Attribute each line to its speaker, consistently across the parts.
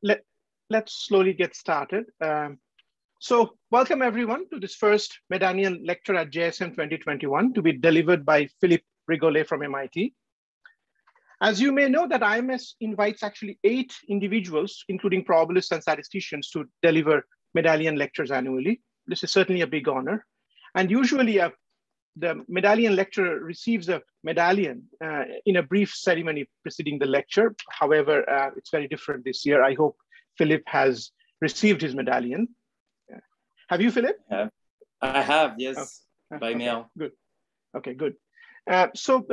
Speaker 1: let's slowly get started. So welcome everyone to this first Medallion Lecture at JSM 2021 to be delivered by Philippe Rigollet from MIT. As you may know that IMS invites actually 8 individuals, including probabilists and statisticians, to deliver Medallion Lectures annually. This is certainly a big honor. And usually the Medallion Lecturer receives a medallion in a brief ceremony preceding the lecture. However, it's very different this year. I hope Philippe has received his medallion. Have you, Philippe?
Speaker 2: I have, yes, by mail.
Speaker 1: Good. Okay, good. So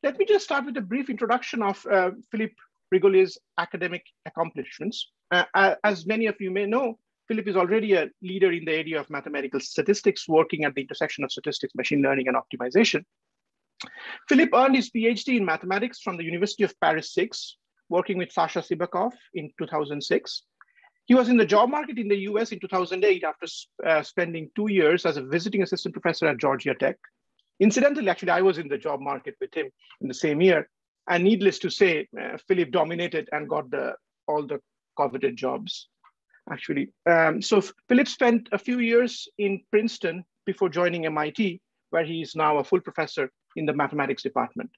Speaker 1: let me just start with a brief introduction of Philippe Rigollet's academic accomplishments. As many of you may know, Philippe is already a leader in the area of mathematical statistics, working at the intersection of statistics, machine learning, and optimization. Philippe earned his PhD in mathematics from the University of Paris 6, working with Sasha Sibakov in 2006. He was in the job market in the US in 2008 after spending 2 years as a visiting assistant professor at Georgia Tech. Incidentally, actually, I was in the job market with him in the same year. And needless to say, Philippe dominated and got all the coveted jobs, actually. So Philippe spent a few years in Princeton before joining MIT, where he is now a full professor in the mathematics department.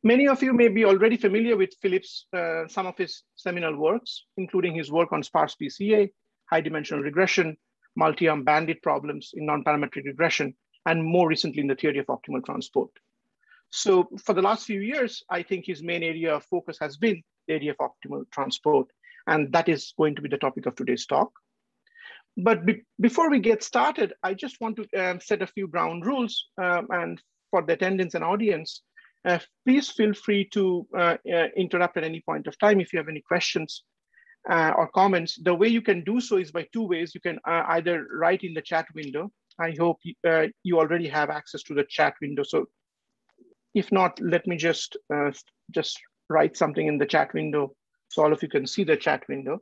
Speaker 1: Many of you may be already familiar with Philippe's, some of his seminal works, including his work on sparse PCA, high dimensional regression, multi-arm bandit problems in non-parametric regression, and more recently in the theory of optimal transport. So for the last few years, I think his main area of focus has been the area of optimal transport. And that is going to be the topic of today's talk. But before we get started, I just want to set a few ground rules. And for the attendance and audience, please feel free to interrupt at any point of time if you have any questions or comments. The way you can do so is by 2 ways. You can either write in the chat window. I hope you already have access to the chat window. So if not, let me just write something in the chat window so all of you can see the chat window.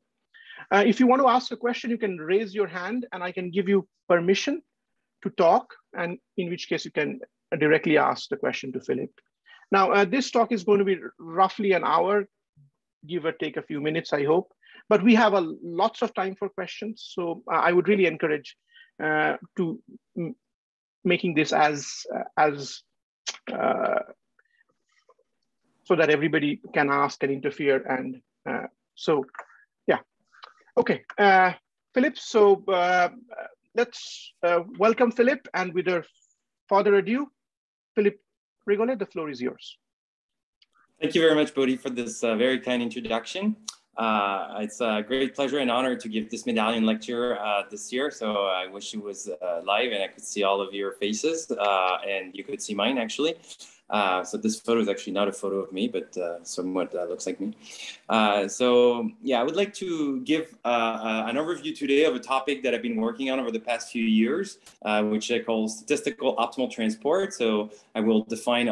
Speaker 1: If you want to ask a question, you can raise your hand and I can give you permission to talk, and in which case you can directly ask the question to Philippe. Now, this talk is going to be roughly an hour, give or take a few minutes, I hope. But we have lots of time for questions. So I would really encourage to making this so that everybody can ask and interfere. And so, yeah. Okay, Philippe, so let's welcome Philippe. And without further ado, Philippe Rigollet, the floor is yours.
Speaker 2: Thank you very much, Bodhi, for this very kind introduction. It's a great pleasure and honor to give this medallion lecture this year. So I wish it was live and I could see all of your faces and you could see mine actually. So this photo is actually not a photo of me, but somewhat looks like me. So yeah, I would like to give an overview today of a topic that I've been working on over the past few years, which I call statistical optimal transport. So I will define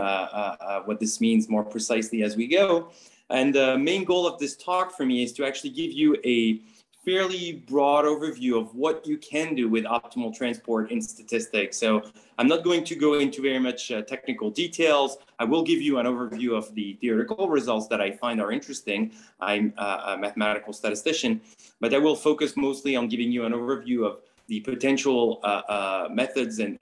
Speaker 2: what this means more precisely as we go. And the main goal of this talk for me is to actually give you a fairly broad overview of what you can do with optimal transport in statistics. So I'm not going to go into very much technical details. I will give you an overview of the theoretical results that I find are interesting. I'm a mathematical statistician, but I will focus mostly on giving you an overview of the potential methods and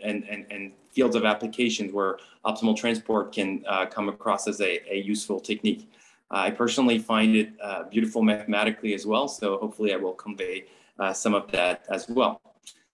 Speaker 2: fields of applications where optimal transport can come across as a useful technique. I personally find it beautiful mathematically as well, so hopefully I will convey some of that as well.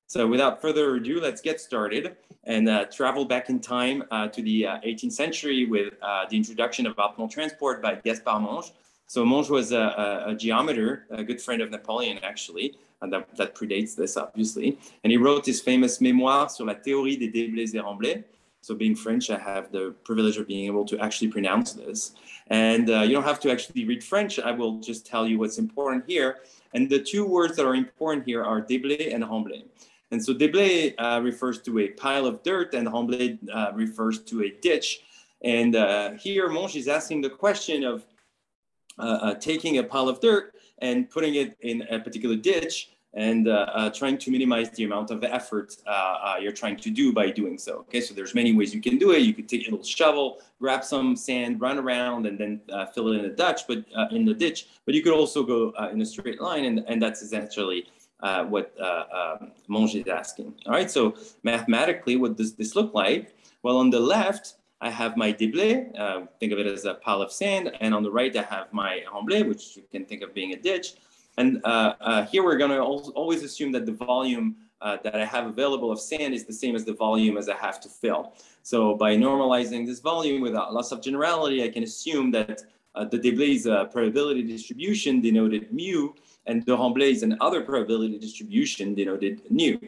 Speaker 2: So without further ado, let's get started and travel back in time to the 18th century with the introduction of optimal transport by Gaspard Monge. So Monge was a geometer, a good friend of Napoleon actually, and that predates this obviously. And he wrote his famous Mémoire sur la théorie des déblais et remblais. So being French, I have the privilege of being able to actually pronounce this. And you don't have to actually read French. I will just tell you what's important here. And the 2 words that are important here are déblai and remblai. And so déblai refers to a pile of dirt and remblai refers to a ditch. And here Monge is asking the question of taking a pile of dirt and putting it in a particular ditch and trying to minimize the amount of effort you're trying to do by doing so. Okay, so there's many ways you can do it. You could take a little shovel, grab some sand, run around, and then fill it in the ditch. But you could also go in a straight line, and that's essentially what Monge is asking. All right, so mathematically, what does this look like? Well, on the left, I have my déblai, think of it as a pile of sand, and on the right, I have my remblai, which you can think of being a ditch. And here we're going to always assume that the volume that I have available of sand is the same as the volume as I have to fill. So by normalizing this volume without loss of generality, I can assume that the déblai is a probability distribution denoted mu, and the remblai is another probability distribution denoted nu.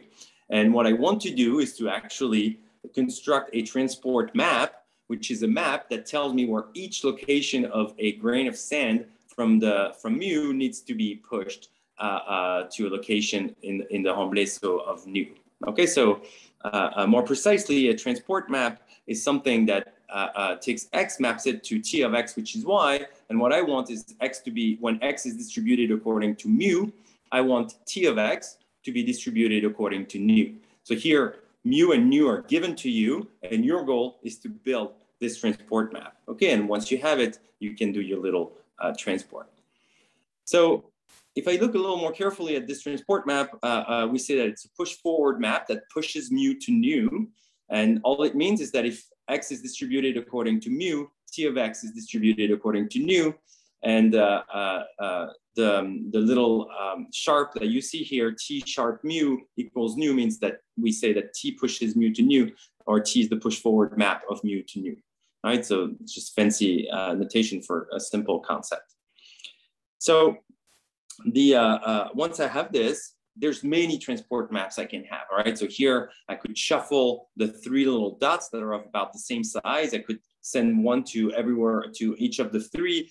Speaker 2: And what I want to do is to actually construct a transport map, which is a map that tells me where each location of a grain of sand from mu needs to be pushed to a location in the remblai, so of nu. Okay, so more precisely, a transport map is something that takes x, maps it to t of x, which is y, and what I want is x to be, when x is distributed according to mu, I want t of x to be distributed according to nu. So here, mu and nu are given to you, and your goal is to build this transport map. Okay, and once you have it, you can do your little transport. So if I look a little more carefully at this transport map, we say that it's a push forward map that pushes mu to nu. And all it means is that if x is distributed according to mu, t of x is distributed according to nu. And the little sharp that you see here, t sharp mu equals nu, means that we say that t pushes mu to nu, or t is the push forward map of mu to nu. All right, so it's just fancy notation for a simple concept. So once I have this, there's many transport maps I can have. All right, so here I could shuffle the three little dots that are of about the same size. I could send one to everywhere, to each of the three.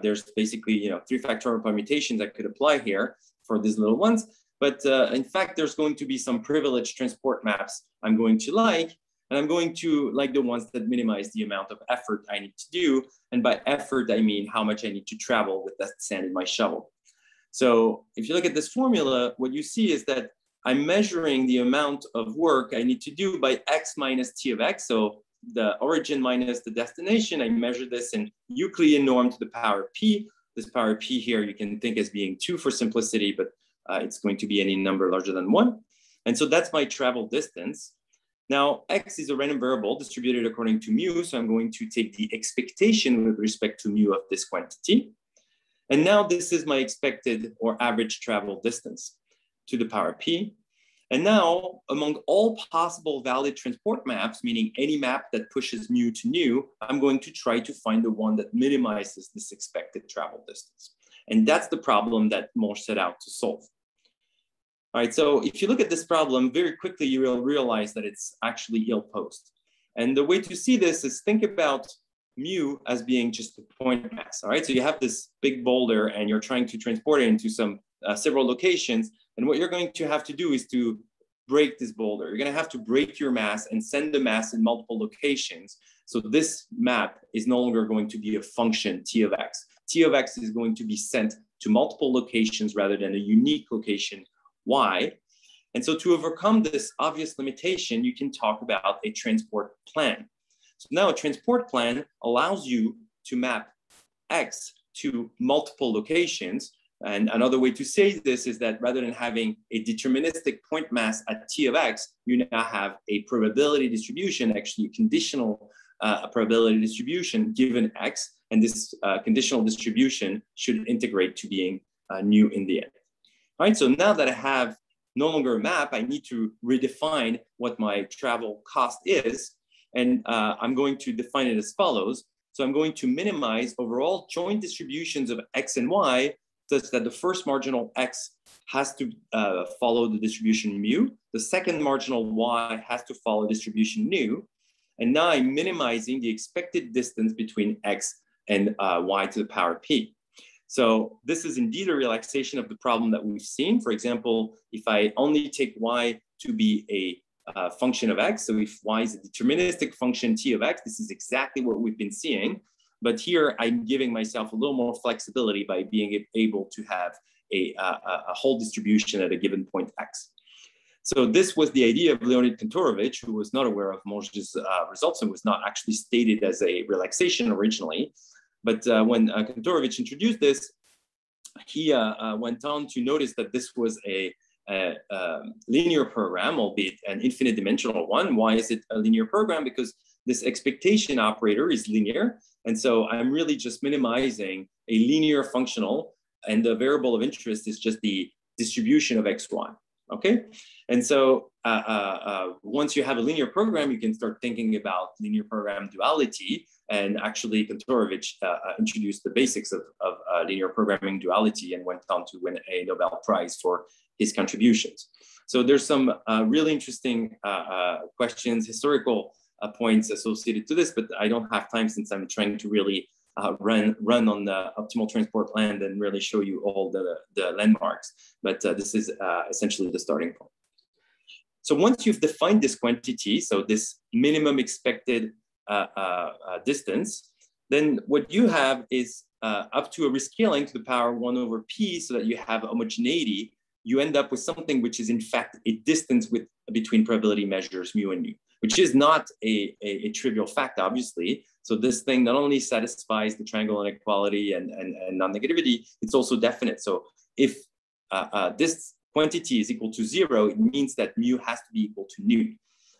Speaker 2: There's basically, 3 factorial permutations I could apply here for these little ones. But in fact, there's going to be some privileged transport maps I'm going to like. And I'm going to like the ones that minimize the amount of effort I need to do. And by effort, I mean how much I need to travel with that sand in my shovel. So if you look at this formula, what you see is that I'm measuring the amount of work I need to do by x minus t of x. So the origin minus the destination, I measure this in Euclidean norm to the power p. This power p here you can think as being 2 for simplicity, but it's going to be any number larger than 1. And so that's my travel distance. Now, x is a random variable distributed according to mu, so I'm going to take the expectation with respect to mu of this quantity. And now this is my expected or average travel distance to the power p. And now, among all possible valid transport maps, meaning any map that pushes mu to nu, I'm going to try to find the one that minimizes this expected travel distance. And that's the problem that Monge set out to solve. All right, so if you look at this problem, very quickly you will realize that it's actually ill-posed. And the way to see this is think about mu as being just a point mass. All right, so you have this big boulder and you're trying to transport it into some several locations. And what you're going to have to do is to break this boulder. You're going to have to break your mass and send the mass in multiple locations. So this map is no longer going to be a function t of x. T of x is going to be sent to multiple locations rather than a unique location y. And so to overcome this obvious limitation, you can talk about a transport plan. So now a transport plan allows you to map x to multiple locations. And another way to say this is that rather than having a deterministic point mass at t of x, you now have a probability distribution, actually a conditional probability distribution given x. And this conditional distribution should integrate to being nu in the end. All right, so now that I have no longer a map, I need to redefine what my travel cost is. And I'm going to define it as follows. So I'm going to minimize overall joint distributions of x and y such that the first marginal x has to follow the distribution mu. The second marginal y has to follow distribution nu. And now I'm minimizing the expected distance between x and y to the power p. So this is indeed a relaxation of the problem that we've seen. For example, if I only take y to be a function of x, so if y is a deterministic function t of x, this is exactly what we've been seeing. But here I'm giving myself a little more flexibility by being able to have a whole distribution at a given point X. So this was the idea of Leonid Kantorovich, who was not aware of Monge's results and was not actually stated as a relaxation originally. But when Kantorovich introduced this, he went on to notice that this was a linear program, albeit an infinite dimensional one. Why is it a linear program? Because this expectation operator is linear. And so I'm really just minimizing a linear functional, and the variable of interest is just the distribution of xy. Okay, and so once you have a linear program, you can start thinking about linear program duality. And actually, Kantorovich introduced the basics of linear programming duality and went on to win a Nobel Prize for his contributions. So there's some really interesting questions, historical points associated to this, but I don't have time since I'm trying to really run on the optimal transport land and really show you all the landmarks. But this is essentially the starting point. So once you've defined this quantity, so this minimum expected distance, then what you have is up to a rescaling to the power 1 over p, so that you have homogeneity. You end up with something which is in fact a distance between probability measures mu and nu, which is not a trivial fact, obviously. So this thing not only satisfies the triangle inequality and non-negativity, it's also definite. So if this quantity is equal to 0, it means that mu has to be equal to nu.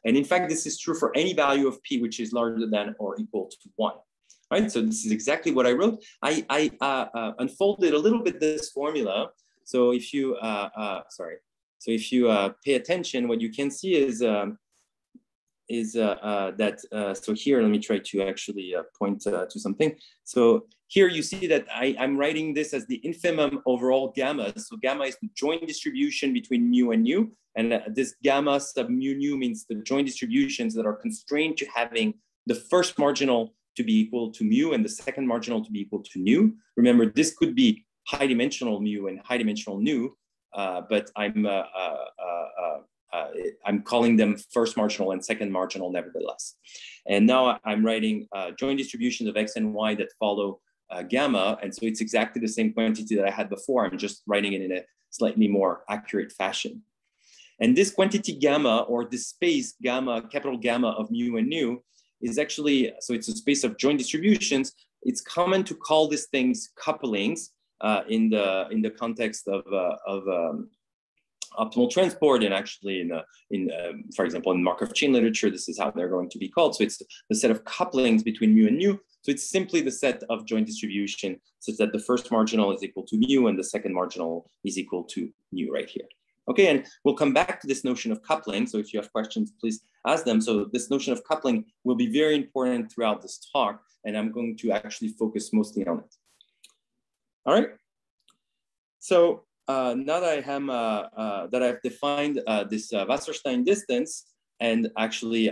Speaker 2: And in fact, this is true for any value of p which is larger than or equal to 1. Right? So this is exactly what I wrote. I unfolded a little bit this formula. So if you pay attention, what you can see is so here, let me try to actually point to something. So here you see that I'm writing this as the infimum overall gamma. So gamma is the joint distribution between mu and nu. And this gamma sub mu nu means the joint distributions that are constrained to having the first marginal to be equal to mu and the second marginal to be equal to nu. Remember, this could be high dimensional mu and high dimensional nu, but I'm calling them first marginal and second marginal nevertheless. And now I'm writing joint distributions of x and y that follow gamma. And so it's exactly the same quantity that I had before. I'm just writing it in a slightly more accurate fashion. And this quantity gamma, or this space gamma, capital gamma of mu and nu, is actually, so it's a space of joint distributions. It's common to call these things couplings in the context of optimal transport, and actually for example, in Markov chain literature, this is how they're going to be called. So it's the set of couplings between mu and nu. So it's simply the set of joint distribution such that the first marginal is equal to mu and the second marginal is equal to nu right here. Okay, and we'll come back to this notion of coupling. So if you have questions, please ask them. So this notion of coupling will be very important throughout this talk, and I'm going to actually focus mostly on it. All right. So now that I've defined this Wasserstein distance and actually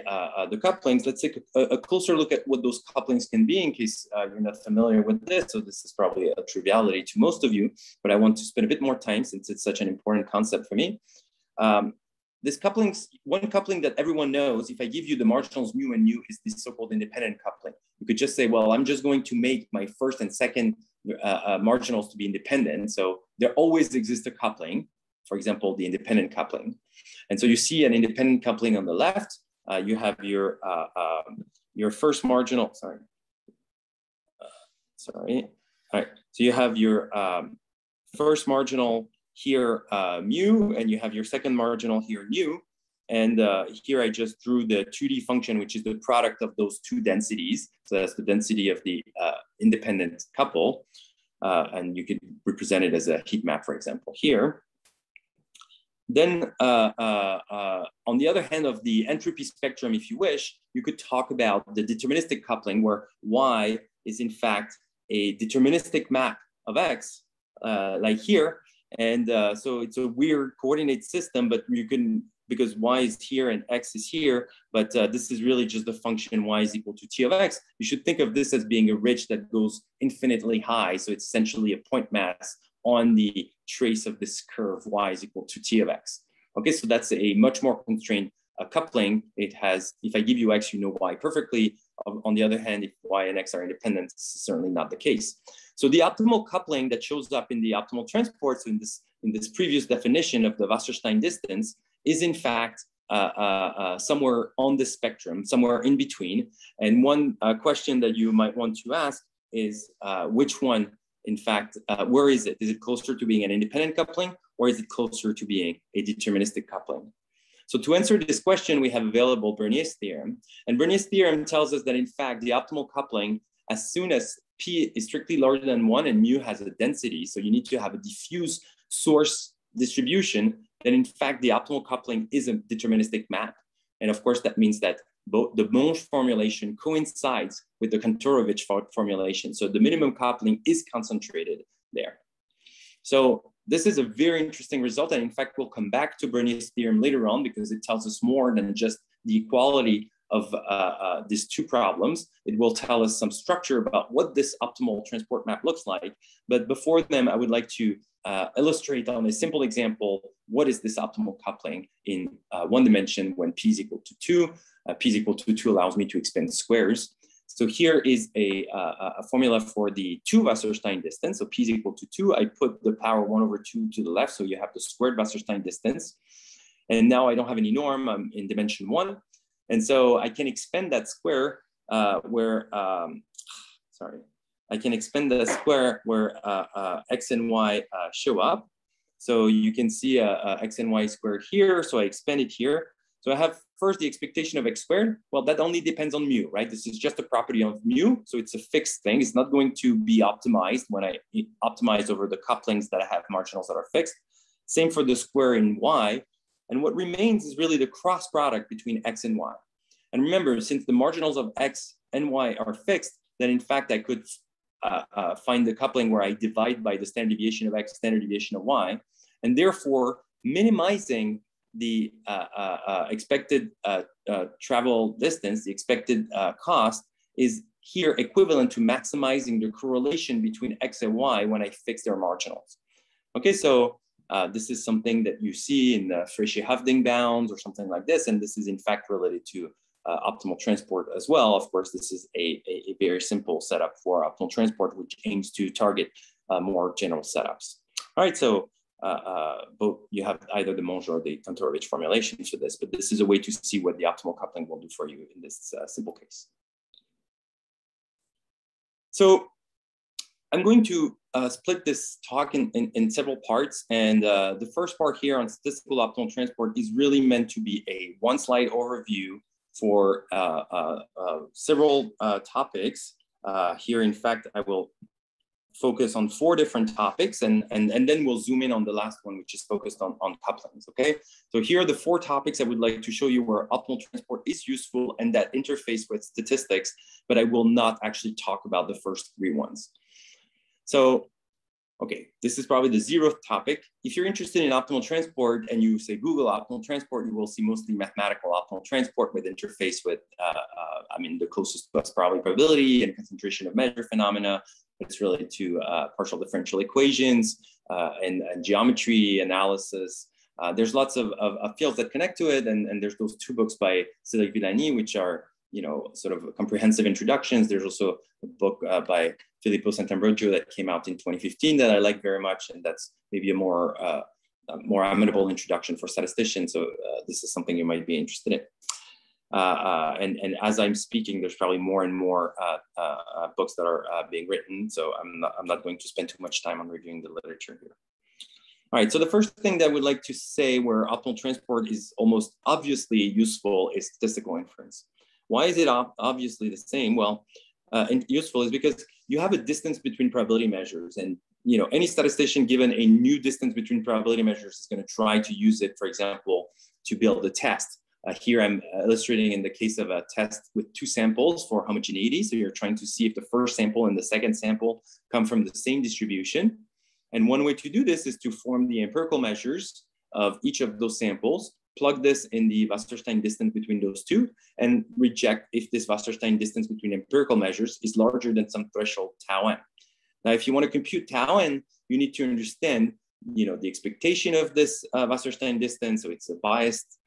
Speaker 2: the couplings, let's take a closer look at what those couplings can be in case you're not familiar with this. So this is probably a triviality to most of you, but I want to spend a bit more time since it's such an important concept for me. This couplings, one coupling that everyone knows, if I give you the marginals mu and nu, is this so-called independent coupling. You could just say, well, I'm just going to make my first and second marginals to be independent. So there always exists a coupling, for example, the independent coupling. And so you see an independent coupling on the left. You have your first marginal, sorry. All right, so you have your first marginal here, mu, and you have your second marginal here, nu. And here I just drew the 2D function, which is the product of those two densities. So that's the density of the independent couple. And you could represent it as a heat map, for example, here. Then on the other hand of the entropy spectrum, if you wish, you could talk about the deterministic coupling, where y is in fact a deterministic map of x, like here. And so it's a weird coordinate system, but you can, because y is here and x is here, but this is really just the function y is equal to t of x. You should think of this as being a ridge that goes infinitely high. So it's essentially a point mass on the trace of this curve y is equal to t of x. Okay, so that's a much more constrained coupling. It has, if I give you x, you know y perfectly. On the other hand, if y and x are independent, this is certainly not the case. So the optimal coupling that shows up in the optimal transports in this previous definition of the Wasserstein distance is in fact somewhere on the spectrum, somewhere in between. And one question that you might want to ask is which one, in fact, where is it? Is it closer to being an independent coupling, or is it closer to being a deterministic coupling? So to answer this question, we have available Bernier's theorem. And Bernier's theorem tells us that, in fact, the optimal coupling, as soon as P is strictly larger than 1 and mu has a density, so you need to have a diffuse source distribution, then in fact, the optimal coupling is a deterministic map. And of course, that means that both the Monge formulation coincides with the Kantorovich formulation. So the minimum coupling is concentrated there. So this is a very interesting result. And in fact, we'll come back to Bernier's theorem later on because it tells us more than just the equality of these two problems. It will tell us some structure about what this optimal transport map looks like. But before then, I would like to illustrate on a simple example, what is this optimal coupling in one dimension when p is equal to 2. P is equal to 2 allows me to expand squares. So here is a formula for the 2 Wasserstein distance. So p is equal to 2. I put the power 1/2 to the left. So you have the squared Wasserstein distance. And now I don't have any norm. I'm in dimension 1. And so I can expand that square I can expand the square where x and y show up. So you can see x and y squared here. So I expand it here. So I have first the expectation of x squared. Well, that only depends on mu, right? This is just a property of mu. So it's a fixed thing. It's not going to be optimized when I optimize over the couplings that I have marginals that are fixed. Same for the square in y. And what remains is really the cross product between x and y. And remember, since the marginals of x and y are fixed, then in fact, I could find the coupling where I divide by the standard deviation of x, standard deviation of y, and therefore minimizing the expected travel distance, the expected cost is here equivalent to maximizing the correlation between x and y when I fix their marginals. Okay, so this is something that you see in the Fréchet-Hovding bounds or something like this, and this is in fact related to optimal transport as well. Of course, this is a very simple setup for optimal transport, which aims to target more general setups. All right, so both you have either the Monge or the Kantorovich formulations for this, but this is a way to see what the optimal coupling will do for you in this simple case. So I'm going to split this talk in several parts. And the first part here on statistical optimal transport is really meant to be a one-slide overview for several topics. Here, in fact, I will focus on 4 different topics, and then we'll zoom in on the last one, which is focused on couplings, okay? So here are the 4 topics I would like to show you where optimal transport is useful and that interface with statistics, but I will not actually talk about the first 3 ones. So, okay, this is probably the 0th topic. If you're interested in optimal transport and you say Google optimal transport, you will see mostly mathematical optimal transport with interface with, I mean, the closest to us probably probability and concentration of measure phenomena. It's related to partial differential equations and geometry analysis. There's lots of fields that connect to it. And there's those 2 books by Cédric Villani, which are, you know, sort of comprehensive introductions. There's also a book by Filippo Sant'Ambrogio that came out in 2015 that I like very much. And that's maybe a more amenable introduction for statisticians. So this is something you might be interested in. And as I'm speaking, there's probably more and more books that are being written. So I'm not going to spend too much time on reviewing the literature here. All right, so the first thing that I would like to say where optimal transport is almost obviously useful is statistical inference. Why is it obviously the same? Well, useful is because you have a distance between probability measures, and you know, any statistician given a new distance between probability measures is going to try to use it, for example, to build a test. Here I'm illustrating in the case of a test with 2 samples for homogeneity. So you're trying to see if the first sample and the second sample come from the same distribution. And one way to do this is to form the empirical measures of each of those samples, plug this in the Wasserstein distance between those 2, and reject if this Wasserstein distance between empirical measures is larger than some threshold tau n. Now, if you want to compute tau n, you need to understand, you know, the expectation of this Wasserstein distance. So it's a biased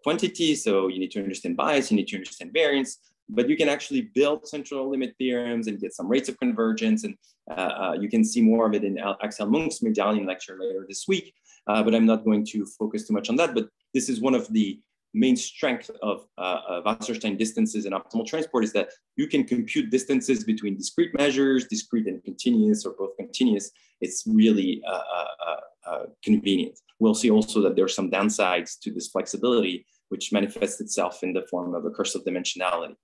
Speaker 2: quantity. So you need to understand bias, you need to understand variance. but you can actually build central limit theorems and get some rates of convergence. And you can see more of it in Axel Munk's Medallion lecture later this week, but I'm not going to focus too much on that. But this is one of the main strength of Wasserstein distances and optimal transport, is that you can compute distances between discrete measures, discrete and continuous, or both continuous. It's really convenient. We'll see also that there are some downsides to this flexibility, which manifests itself in the form of recursive dimensionality.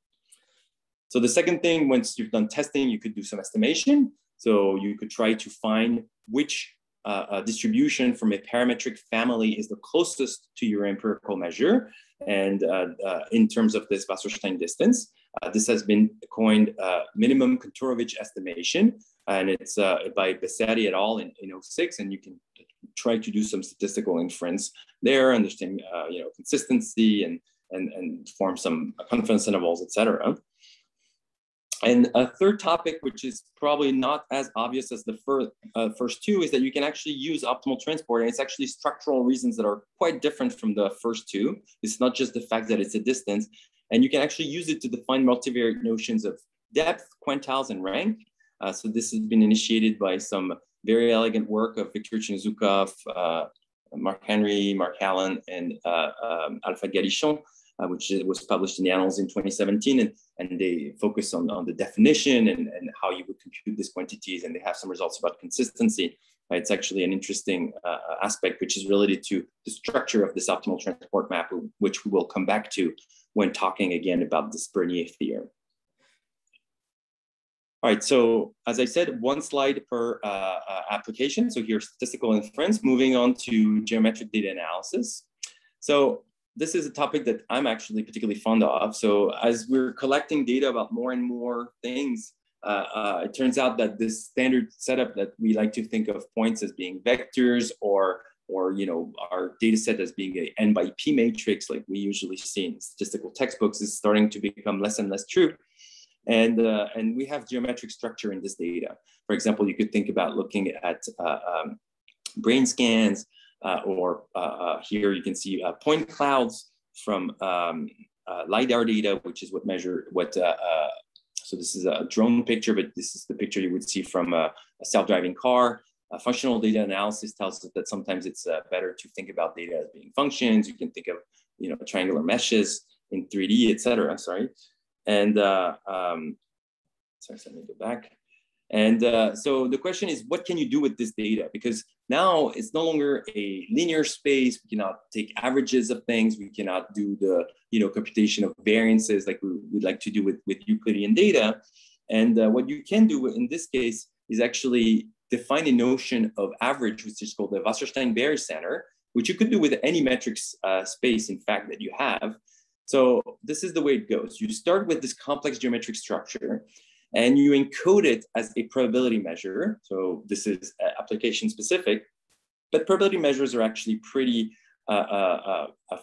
Speaker 2: So the second thing, once you've done testing, you could do some estimation. So you could try to find which distribution from a parametric family is the closest to your empirical measure. And in terms of this Wasserstein distance, this has been coined minimum Kontorovich estimation. And it's by Becerri et al. in 2006. And you can try to do some statistical inference there, understand consistency and form some confidence intervals, etc. And a third topic, which is probably not as obvious as the first two, is that you can actually use optimal transport. And it's actually structural reasons that are quite different from the first two. It's not just the fact that it's a distance. And you can actually use it to define multivariate notions of depth, quantiles, and rank. So this has been initiated by some very elegant work of Victor Chinzukov, Mark Henry, Mark Allen, and Alfred Galichon, which was published in the Annals in 2017. And they focus on the definition and how you would compute these quantities. And they have some results about consistency. It's actually an interesting aspect, which is related to the structure of this optimal transport map, which we will come back to when talking again about this Bernier theorem. All right, so as I said, one slide per application. So here's statistical inference, moving on to geometric data analysis. So this is a topic that I'm actually particularly fond of. So as we're collecting data about more and more things, it turns out that this standard setup that we like to think of points as being vectors or our data set as being a n by p matrix, like we usually see in statistical textbooks, is starting to become less and less true. And we have geometric structure in this data. For example, you could think about looking at brain scans, or here you can see point clouds from LiDAR data, which is what measure what. So this is a drone picture, but this is the picture you would see from a self-driving car. Functional data analysis tells us that sometimes it's better to think about data as being functions. You can think of triangular meshes in 3D, etc. Sorry. And sorry, so let me go back. And so the question is, what can you do with this data? Because now it's no longer a linear space. We cannot take averages of things. We cannot do the computation of variances like we would like to do with Euclidean data. And what you can do in this case is actually define a notion of average, which is called the Wasserstein barycenter, which you could do with any metrics space, in fact, that you have. So this is the way it goes. You start with this complex geometric structure and you encode it as a probability measure. So this is application specific, but probability measures are actually pretty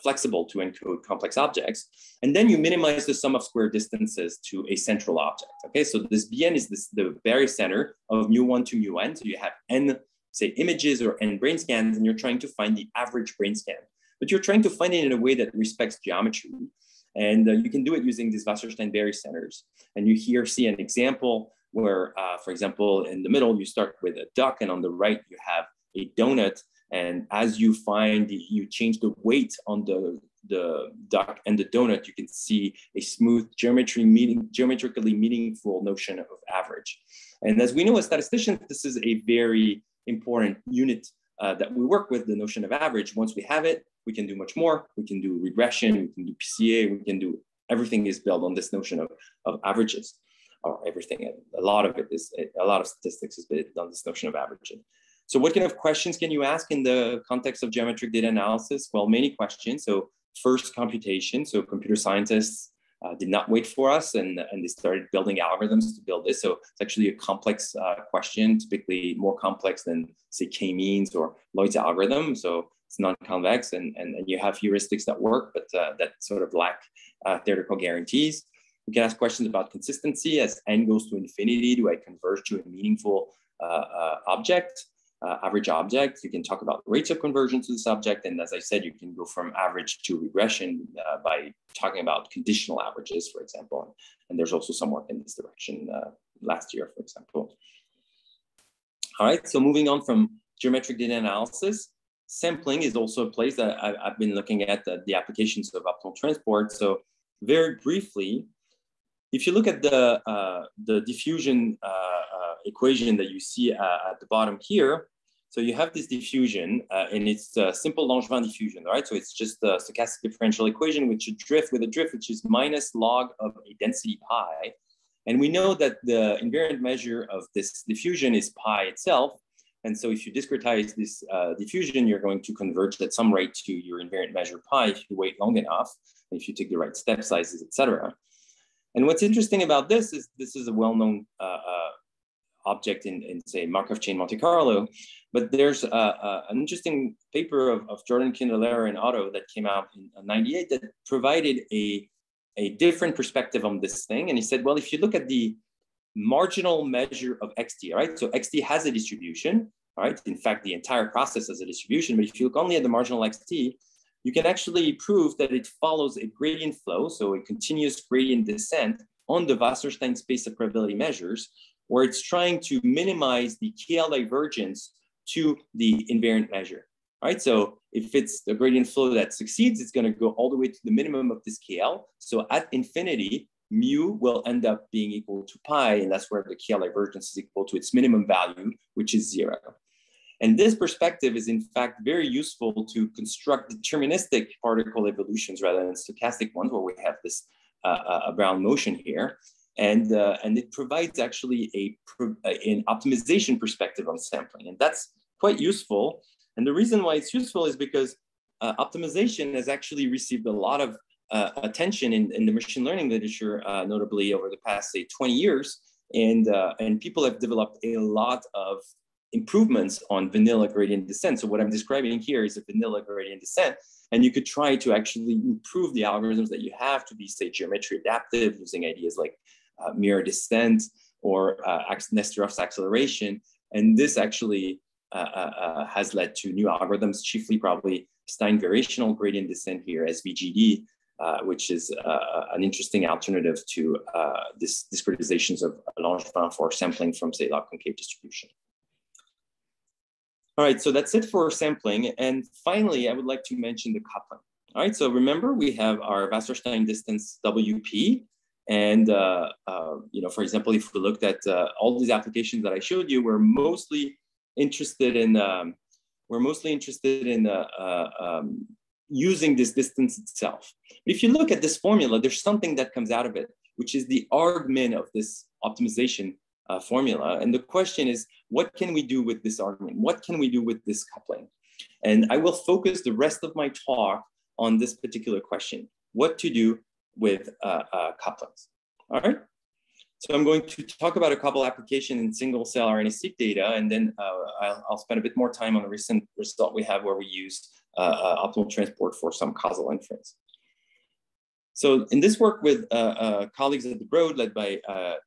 Speaker 2: flexible to encode complex objects. And then you minimize the sum of square distances to a central object. Okay, so this Bn is the barycenter of mu1 to mu(n). So you have n, say, images or n brain scans, and you're trying to find the average brain scan. But you're trying to find it in a way that respects geometry. And you can do it using these Wasserstein barycenters. And you here see an example where, for example, in the middle, you start with a duck, and on the right, you have a donut. And as you you change the weight on the duck and the donut, you can see a smooth geometrically meaningful notion of average. And as we know as statisticians, this is a very important unit that we work with, the notion of average. Once we have it, we can do much more. We can do regression, we can do PCA, we can do, everything is built on this notion of averages, or everything. A lot of statistics is built on this notion of averaging. So what kind of questions can you ask in the context of geometric data analysis? Well, many questions. So first, computation. So computer scientists did not wait for us, and they started building algorithms to build this. So it's actually a complex question, typically more complex than, say, k-means or Lloyd's algorithm. So it's non-convex, and you have heuristics that work, but that sort of lack theoretical guarantees. We can ask questions about consistency. As n goes to infinity, do I converge to a meaningful object? average object. You can talk about rates of conversion to the subject. And as I said, you can go from average to regression by talking about conditional averages, for example. And there's also some work in this direction last year, for example. All right, so moving on from geometric data analysis, sampling is also a place that I've been looking at the applications of optimal transport. So very briefly, if you look at the diffusion equation that you see at the bottom here, so you have this diffusion and it's a simple Langevin diffusion, right? So it's just a stochastic differential equation with a drift which is minus log of a density pi. And we know that the invariant measure of this diffusion is pi itself. And so if you discretize this diffusion, you're going to converge at some rate to your invariant measure pi if you wait long enough, if you take the right step sizes, etc. And what's interesting about this is a well-known object in say Markov chain Monte Carlo, but there's an interesting paper of Jordan Kindler and Otto that came out in '98 that provided a different perspective on this thing. And he said, well, if you look at the marginal measure of xt, right? So xt has a distribution, right? In fact, the entire process has a distribution, but if you look only at the marginal xt, you can actually prove that it follows a gradient flow, so a continuous gradient descent on the Wasserstein space of probability measures, where it's trying to minimize the KL divergence to the invariant measure, right? So if it's the gradient flow that succeeds, it's going to go all the way to the minimum of this KL. So at infinity, mu will end up being equal to pi, and that's where the KL divergence is equal to its minimum value, which is 0. And this perspective is in fact very useful to construct deterministic particle evolutions rather than stochastic ones, where we have this Brown motion here. And it provides actually an optimization perspective on sampling. And that's quite useful. And the reason why it's useful is because optimization has actually received a lot of attention in the machine learning literature, notably over the past, say, 20 years. And people have developed a lot of improvements on vanilla gradient descent. So what I'm describing here is a vanilla gradient descent. And you could try to actually improve the algorithms that you have to be, say, geometry adaptive, using ideas like mirror descent or Nesterov's acceleration. And this actually has led to new algorithms, chiefly probably Stein variational gradient descent here, SVGD, which is an interesting alternative to discretizations of Langevin for sampling from, say, log concave distribution. All right, so that's it for sampling. And finally, I would like to mention the coupling. All right, so remember we have our Wasserstein distance WP. And, for example, if we looked at all these applications that I showed you, we're mostly interested in using this distance itself. But if you look at this formula, there's something that comes out of it, which is the argmin of this optimization formula. And the question is, what can we do with this argument? What can we do with this coupling? And I will focus the rest of my talk on this particular question, what to do with couplings. All right. So I'm going to talk about a couple applications in single cell RNA-seq data, and then I'll spend a bit more time on a recent result we have where we use optimal transport for some causal inference. So in this work with colleagues at the Broad, led by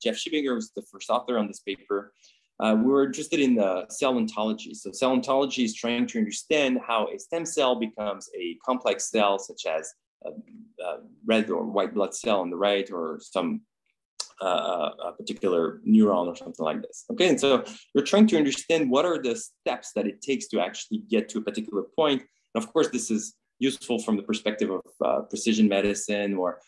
Speaker 2: Jeff Schiebinger, who's the first author on this paper, we were interested in cell ontology. So cell ontology is trying to understand how a stem cell becomes a complex cell, such as a red or white blood cell on the right, or some a particular neuron or something like this. Okay, and so we're trying to understand what are the steps that it takes to actually get to a particular point. And of course, this is useful from the perspective of precision medicine or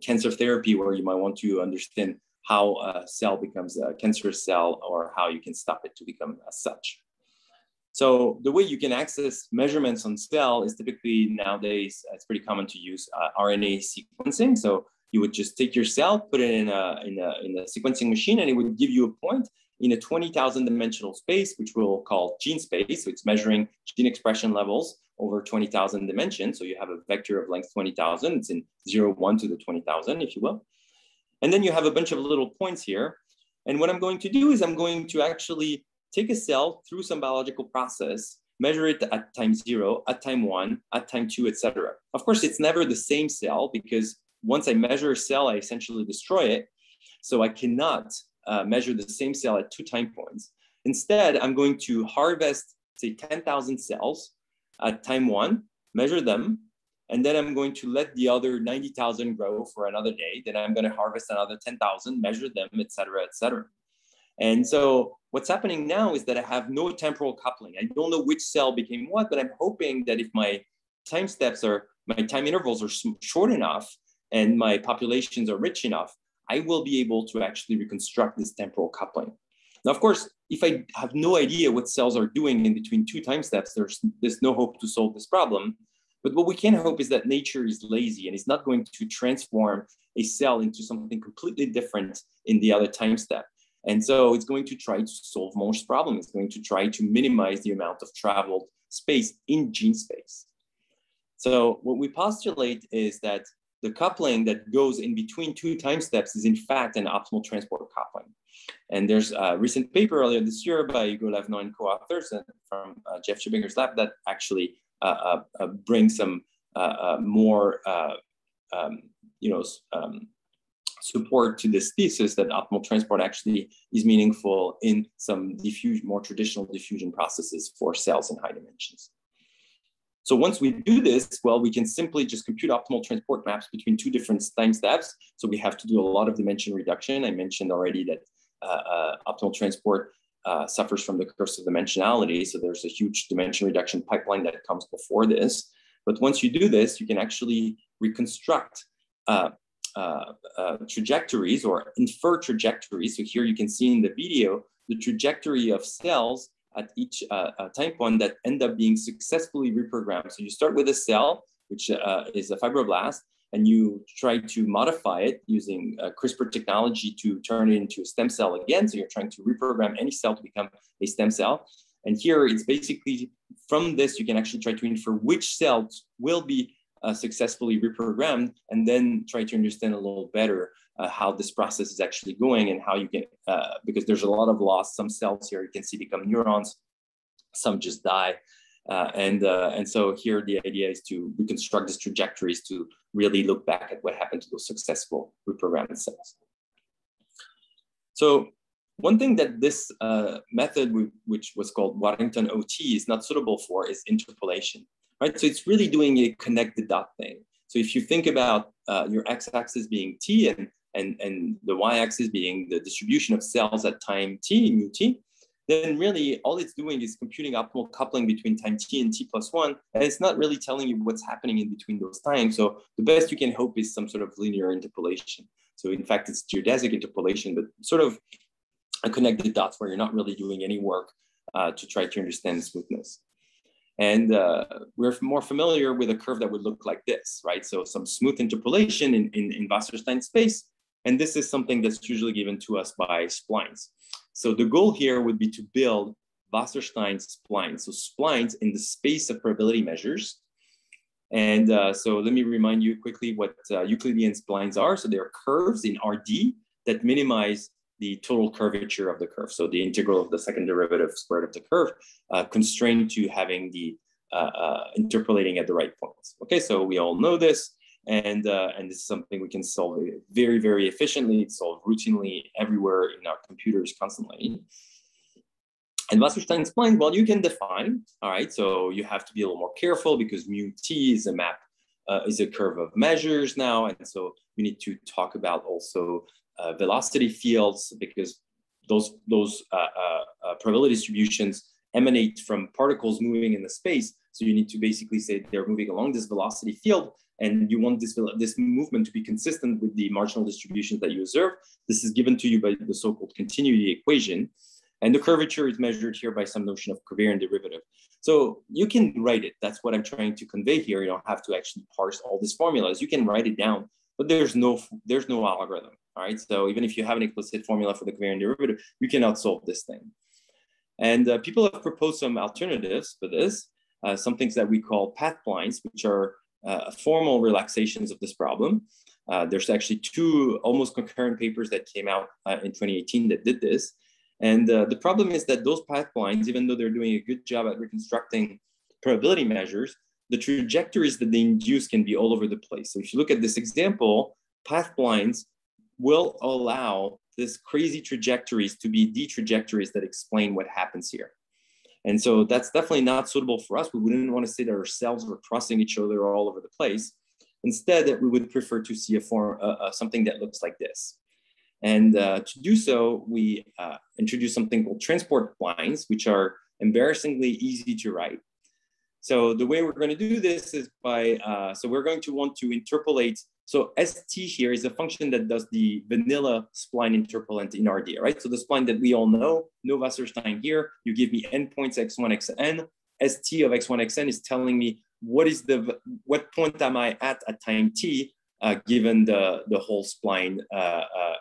Speaker 2: cancer therapy, where you might want to understand how a cell becomes a cancerous cell or how you can stop it to become as such. So the way you can access measurements on cell is typically nowadays, it's pretty common to use RNA sequencing. So you would just take your cell, put it in a sequencing machine, and it would give you a point in a 20,000 dimensional space, which we'll call gene space. So it's measuring gene expression levels over 20,000 dimensions. So you have a vector of length 20,000. It's in 0, 1 to the 20,000, if you will. And then you have a bunch of little points here. And what I'm going to do is I'm going to actually take a cell through some biological process, measure it at time 0, at time 1, at time 2, etc. Of course, it's never the same cell, because once I measure a cell, I essentially destroy it. So I cannot measure the same cell at 2 time points. Instead, I'm going to harvest, say, 10,000 cells at time 1, measure them, and then I'm going to let the other 90,000 grow for another day. Then I'm going to harvest another 10,000, measure them, et cetera, et cetera. And so what's happening now is that I have no temporal coupling. I don't know which cell became what, but I'm hoping that if my time intervals are short enough and my populations are rich enough, I will be able to actually reconstruct this temporal coupling. Now, of course, if I have no idea what cells are doing in between 2 time steps, there's no hope to solve this problem. But what we can hope is that nature is lazy and is not going to transform a cell into something completely different in the other time step. And so it's going to try to solve most problems. It's going to try to minimize the amount of traveled space in gene space. So what we postulate is that the coupling that goes in between 2 time steps is in fact an optimal transport coupling. And there's a recent paper earlier this year by Rigollet and co-authors from Jeff Schibinger's lab that actually brings some more support to this thesis that optimal transport actually is meaningful in some more traditional diffusion processes for cells in high dimensions. So once we do this, well, we can simply just compute optimal transport maps between 2 different time steps. So we have to do a lot of dimension reduction. I mentioned already that optimal transport suffers from the curse of dimensionality. So there's a huge dimension reduction pipeline that comes before this. But once you do this, you can actually reconstruct trajectories or infer trajectories. So here you can see in the video the trajectory of cells at each time point that end up being successfully reprogrammed. So you start with a cell, which is a fibroblast, and you try to modify it using CRISPR technology to turn it into a stem cell again. So you're trying to reprogram any cell to become a stem cell. And here it's basically from this, you can actually try to infer which cells will be successfully reprogrammed, and then try to understand a little better how this process is actually going and how you can, because there's a lot of loss. Some cells here you can see become neurons, some just die. And so here the idea is to reconstruct these trajectories to really look back at what happened to those successful reprogrammed cells. So one thing that this method, which was called Warrington OT, is not suitable for is interpolation, right? So it's really doing a connect the dot thing. So if you think about your x-axis being t and the y-axis being the distribution of cells at time t, mu t, then really all it's doing is computing optimal coupling between time t and t+1, and it's not really telling you what's happening in between those times. So the best you can hope is some sort of linear interpolation. So in fact, it's geodesic interpolation, but sort of a connected dots where you're not really doing any work to try to understand smoothness. And we're more familiar with a curve that would look like this, right? So some smooth interpolation in Wasserstein space. And this is something that's usually given to us by splines. So the goal here would be to build Wasserstein splines. So splines in the space of probability measures. And so let me remind you quickly what Euclidean splines are. So they're curves in RD that minimize the total curvature of the curve. So the integral of the second derivative squared of the curve constrained to having the interpolating at the right points. Okay, so we all know this. And this is something we can solve very, very efficiently. It's solved routinely everywhere in our computers constantly. And Wasserstein spline, well, you can define, all right? So you have to be a little more careful because mu t is a map, is a curve of measures now. And so we need to talk about also velocity fields because those probability distributions emanate from particles moving in the space. So you need to basically say they're moving along this velocity field, and you want this movement to be consistent with the marginal distributions that you observe. This is given to you by the so-called continuity equation. And the curvature is measured here by some notion of covariant derivative. So you can write it. That's what I'm trying to convey here. You don't have to actually parse all these formulas. You can write it down, but there's no algorithm, all right? So even if you have an explicit formula for the covariant derivative, you cannot solve this thing. And people have proposed some alternatives for this, some things that we call path splines, which are formal relaxations of this problem. There's actually 2 almost concurrent papers that came out in 2018 that did this. And the problem is that those path splines, even though they're doing a good job at reconstructing probability measures, the trajectories that they induce can be all over the place. So if you look at this example, path splines will allow these crazy trajectories to be the trajectories that explain what happens here. And so that's definitely not suitable for us. We wouldn't want to say that our cells are crossing each other all over the place. Instead, that we would prefer to see a form, something that looks like this. And to do so, we introduce something called transport splines, which are embarrassingly easy to write. So the way we're going to do this is by, so we're going to want to interpolate. So ST here is a function that does the vanilla spline interpolant in RD, right? So the spline that we all know, no Wasserstein here, you give me endpoints x1, xn. ST of x1, xn is telling me what point am I at time t, given the whole spline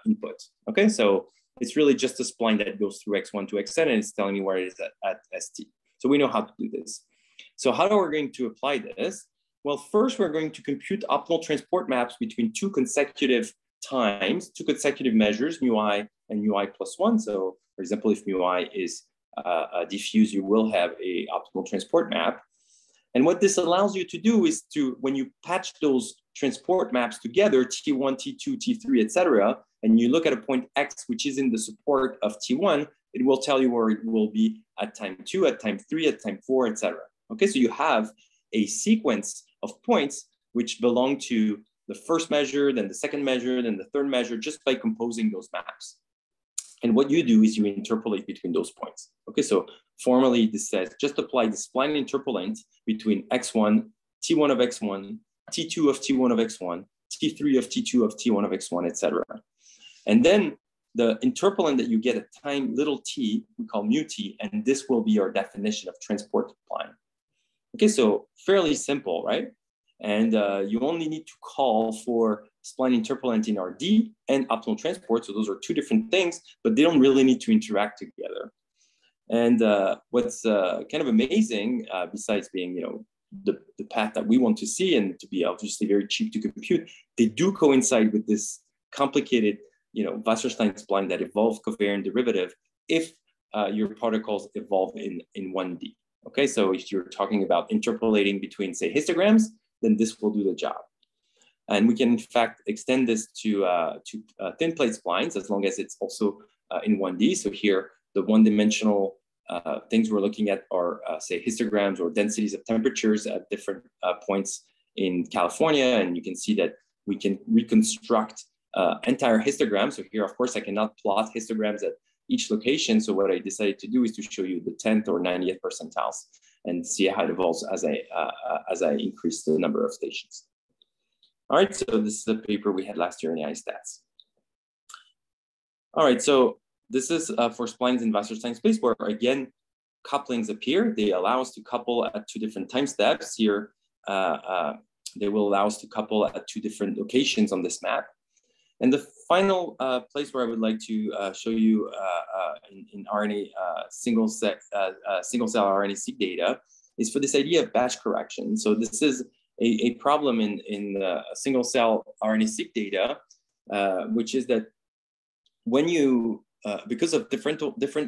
Speaker 2: input. Okay, so it's really just a spline that goes through x1 to xn, and it's telling me where it is at st. So we know how to do this. So how are we going to apply this? Well, first we're going to compute optimal transport maps between two consecutive times, two consecutive measures, mu I and mu I plus 1. So for example, if mu I is diffuse, you will have a optimal transport map. And what this allows you to do is to, when you patch those transport maps together, T1, T2, T3, etc., and you look at a point X, which is in the support of T1, it will tell you where it will be at time 2, at time 3, at time 4, etc. Okay, so you have a sequence of points which belong to the first measure, then the second measure, then the third measure, just by composing those maps. And what you do is you interpolate between those points. Okay, so formally this says just apply the spline interpolant between x1, t1 of x1, t2 of t1 of x1, t3 of t2 of t1 of x1, etc. And then the interpolant that you get at time little t, we call mu t, and this will be our definition of transport spline. Okay, so fairly simple, right? And you only need to call for spline interpolant in RD and optimal transport. So those are two different things, but they don't really need to interact together. And what's kind of amazing, besides being, the path that we want to see and to be obviously very cheap to compute, they do coincide with this complicated, Wasserstein spline that evolve covariant derivative if your particles evolve in 1D. Okay, so if you're talking about interpolating between, say, histograms, then this will do the job. And we can, in fact, extend this to thin plate splines as long as it's also in 1D. So here, the one-dimensional things we're looking at are, say, histograms or densities of temperatures at different points in California. And you can see that we can reconstruct entire histograms. So here, of course, I cannot plot histograms at each location. So what I decided to do is to show you the 10th or 90th percentiles and see how it evolves as I increase the number of stations. All right, so this is a paper we had last year in iStats. All right, so this is for splines in Wasserstein space where, again, couplings appear. They allow us to couple at two different time steps. Here, they will allow us to couple at two different locations on this map. And the final place where I would like to show you in RNA single cell RNA-seq data is for this idea of batch correction. So this is a problem in single cell RNA-seq data, which is that when you, because of different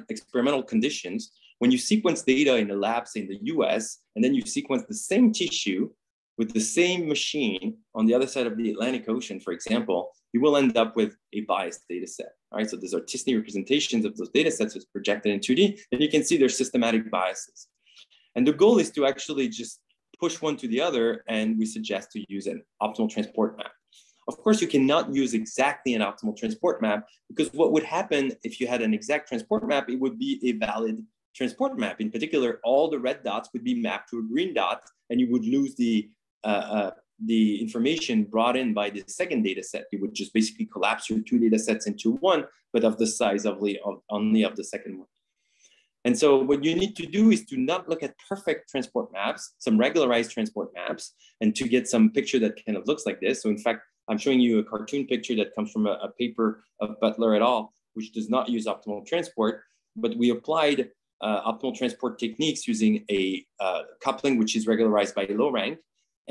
Speaker 2: experimental conditions, when you sequence data in a lab, say in the US, and then you sequence the same tissue with the same machine on the other side of the Atlantic Ocean, for example, you will end up with a biased data set. All right, so these are Tisney representations of those data sets as projected in 2D, and you can see there's systematic biases. And the goal is to actually just push one to the other, and we suggest to use an optimal transport map. Of course, you cannot use exactly an optimal transport map, because what would happen if you had an exact transport map, it would be a valid transport map. In particular, all the red dots would be mapped to a green dot, and you would lose the information brought in by the second data set. You would just basically collapse your two data sets into one, but of the size of only of the second one. And so what you need to do is to not look at perfect transport maps, some regularized transport maps, and to get some picture that kind of looks like this. So in fact, I'm showing you a cartoon picture that comes from a paper of Butler et al., which does not use optimal transport, but we applied optimal transport techniques using a coupling which is regularized by low rank.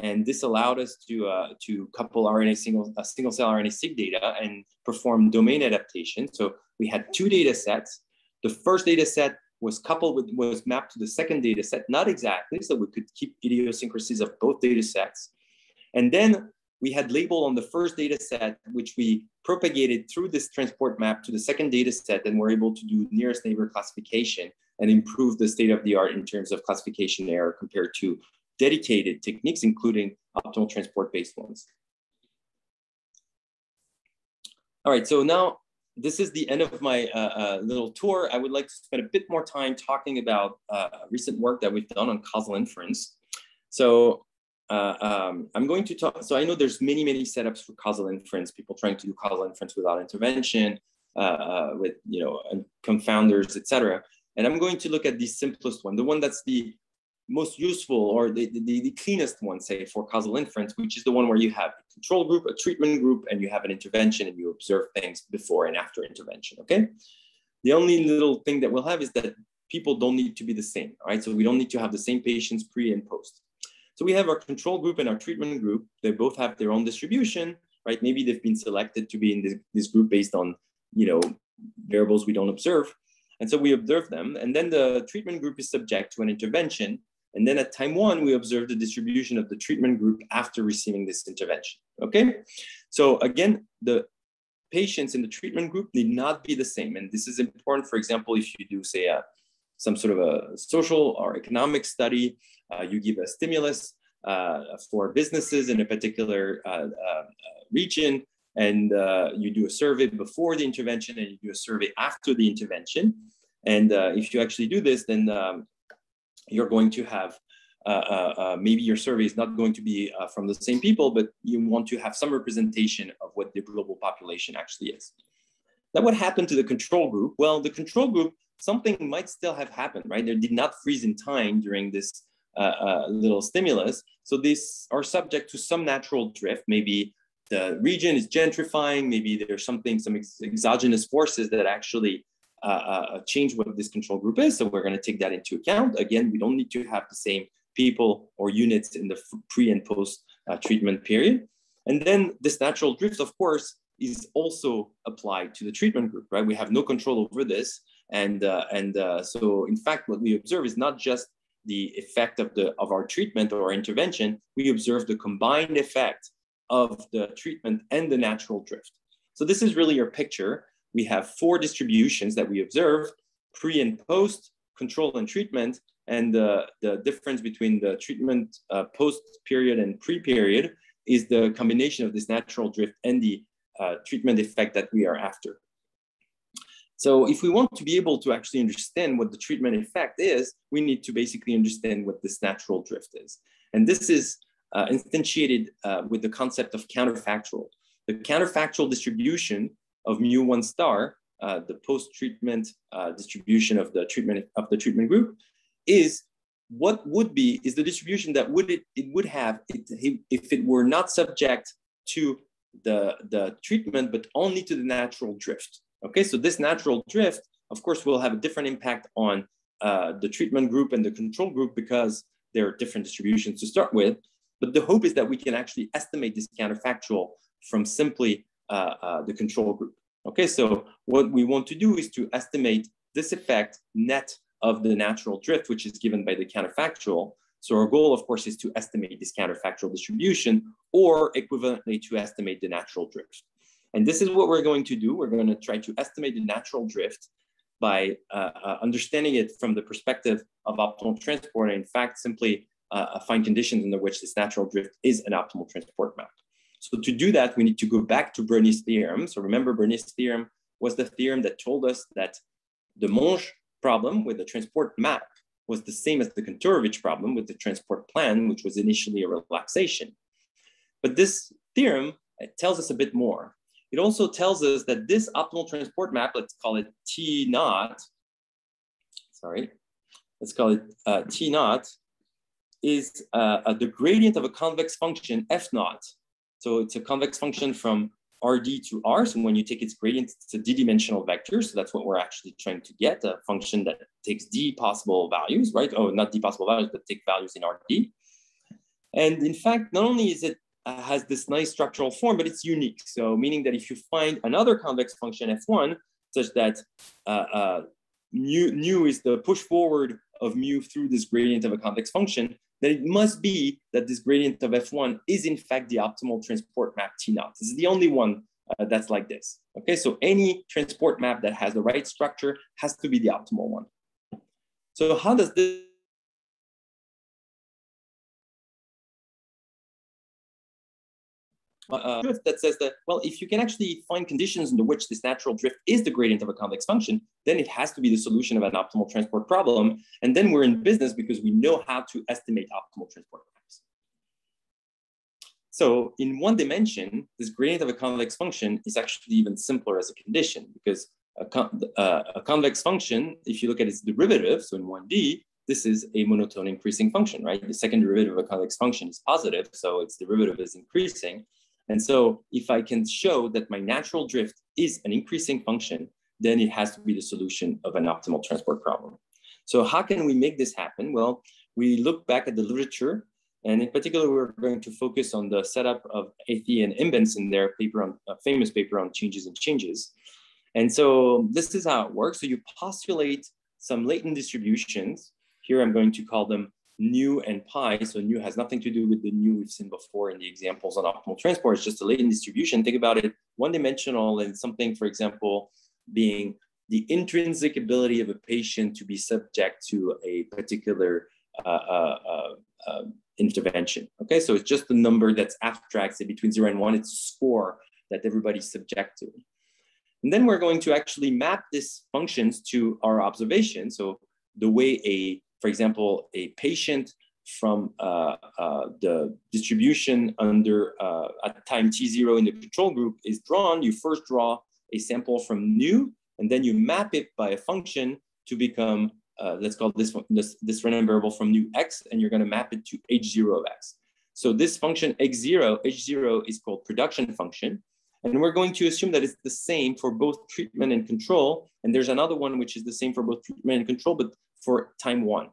Speaker 2: And this allowed us to couple single cell RNA-seq data and perform domain adaptation. So we had two data sets. The first data set was mapped to the second data set, not exactly, so we could keep idiosyncrasies of both data sets. And then we had labeled on the first data set, which we propagated through this transport map to the second data set, and we're able to do nearest neighbor classification and improve the state of the art in terms of classification error compared to dedicated techniques, including optimal transport-based ones. All right, so now this is the end of my little tour. I would like to spend a bit more time talking about recent work that we've done on causal inference. So I'm going to talk, so I know there's many setups for causal inference, people trying to do causal inference without intervention, with, you know, confounders, etc. And I'm going to look at the simplest one, the one that's the most useful or the cleanest one, say, for causal inference, which is the one where you have a control group, a treatment group, and you have an intervention, and you observe things before and after intervention, okay? The only little thing that we'll have is that people don't need to be the same, all right? So we don't need to have the same patients pre and post. So we have our control group and our treatment group. They both have their own distribution, right? Maybe they've been selected to be in this group based on, you know, variables we don't observe. And so we observe them. And then the treatment group is subject to an intervention. And then at time one, we observe the distribution of the treatment group after receiving this intervention, okay? So again, the patients in the treatment group need not be the same. And this is important, for example, if you do, say, some sort of a social or economic study, you give a stimulus for businesses in a particular region, and you do a survey before the intervention and you do a survey after the intervention. And if you actually do this, then you're going to have, maybe your survey is not going to be from the same people, but you want to have some representation of what the global population actually is. Now, what happened to the control group? Well, the control group, something might still have happened, right? They did not freeze in time during this little stimulus. So these are subject to some natural drift. Maybe the region is gentrifying, maybe there's some exogenous forces that actually change what this control group is. So we're going to take that into account. Again, we don't need to have the same people or units in the pre and post treatment period. And then this natural drift, of course, is also applied to the treatment group, right? We have no control over this. And so in fact, what we observe is not just the effect of our treatment or intervention, we observe the combined effect of the treatment and the natural drift. So this is really our picture. We have 4 distributions that we observe: pre and post, control and treatment, and the difference between the treatment post period and pre-period is the combination of this natural drift and the treatment effect that we are after. So if we want to be able to actually understand what the treatment effect is, we need to basically understand what this natural drift is. And this is instantiated with the concept of counterfactual. The counterfactual distribution of mu1 star, the post-treatment distribution of the treatment group, is what would be, is the distribution that it would have if it were not subject to the treatment, but only to the natural drift. Okay, so this natural drift, of course, will have a different impact on the treatment group and the control group because there are different distributions to start with. But the hope is that we can actually estimate this counterfactual from simply the control group. Okay, so what we want to do is to estimate this effect net of the natural drift, which is given by the counterfactual. So our goal, of course, is to estimate this counterfactual distribution, or equivalently to estimate the natural drift. And this is what we're going to do. We're going to try to estimate the natural drift by understanding it from the perspective of optimal transport, and in fact, simply find conditions under which this natural drift is an optimal transport map. So to do that, we need to go back to Bernoulli's theorem. So remember, Bernoulli's theorem was the theorem that told us that the Monge problem with the transport map was the same as the Kantorovich problem with the transport plan, which was initially a relaxation. But this theorem tells us a bit more. It also tells us that this optimal transport map, let's call it T naught, let's call it T naught, is the gradient of a convex function F naught. So it's a convex function from RD to R. So when you take its gradient, it's a d-dimensional vector. So that's what we're actually trying to get, a function that takes d possible values, right? Oh, not d possible values, but take values in RD. And in fact, not only is it has this nice structural form, but it's unique. So meaning that if you find another convex function F1, such that mu is the push forward of mu through this gradient of a convex function, then it must be that this gradient of F1 is in fact the optimal transport map T0. This is the only one that's like this. Okay, so any transport map that has the right structure has to be the optimal one. So how does this drift that says that, well, if you can actually find conditions under which this natural drift is the gradient of a convex function, then it has to be the solution of an optimal transport problem. And then we're in business because we know how to estimate optimal transport maps. So in one dimension, this gradient of a convex function is actually even simpler as a condition, because a convex function, if you look at its derivative, so in 1D, this is a monotone increasing function, right? The second derivative of a convex function is positive, so its derivative is increasing. And so if I can show that my natural drift is an increasing function, then it has to be the solution of an optimal transport problem. So how can we make this happen? Well, we look back at the literature, and in particular, we're going to focus on the setup of Athey and Imbens in their paper on a famous paper on changes and changes. And so this is how it works. So you postulate some latent distributions. Here I'm going to call them nu and pi. So nu has nothing to do with the nu we've seen before in the examples on optimal transport. It's just a latent distribution. Think about it one-dimensional and something, for example, being the intrinsic ability of a patient to be subject to a particular intervention. Okay, so it's just a number that's abstract, say between 0 and 1. It's a score that everybody's subject to. And then we're going to actually map these functions to our observation. So the way for example, a patient from the distribution under at time t0 in the control group is drawn, you first draw a sample from nu, and then you map it by a function to become, let's call this random variable from nu x, and you're going to map it to h0 of x. So this function h0 is called production function. And we're going to assume that it's the same for both treatment and control. And there's another one which is the same for both treatment and control, but for time 1.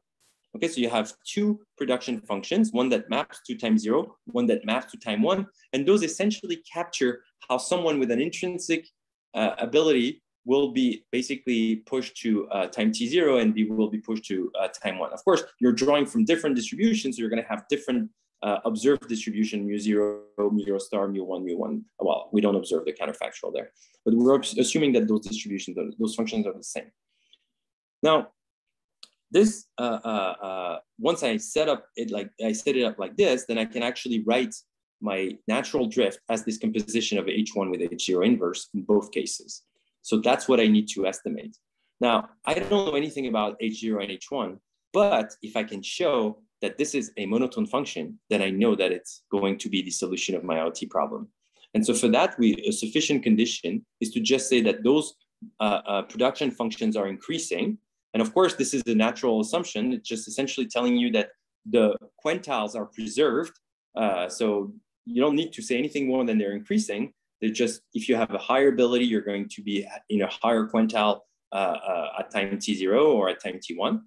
Speaker 2: Okay, so you have two production functions, one that maps to time 0, one that maps to time 1. And those essentially capture how someone with an intrinsic ability will be basically pushed to time t0 and will be pushed to time 1. Of course, you're drawing from different distributions, so you're going to have different observed distribution, mu0, mu0 star, mu1, mu1. Well, we don't observe the counterfactual there, but we're assuming that those distributions, those functions are the same. Now, this once I set it up like this, then I can actually write my natural drift as this composition of h1 with h0 inverse in both cases. So that's what I need to estimate. Now, I don't know anything about h0 and h1, but if I can show that this is a monotone function, then I know that it's going to be the solution of my IoT problem. And so for that, a sufficient condition is to just say that those production functions are increasing. And of course, this is a natural assumption. It's just essentially telling you that the quantiles are preserved. So you don't need to say anything more than they're increasing. They're just, if you have a higher ability, you're going to be in a higher quantile at time t0 or at time t1.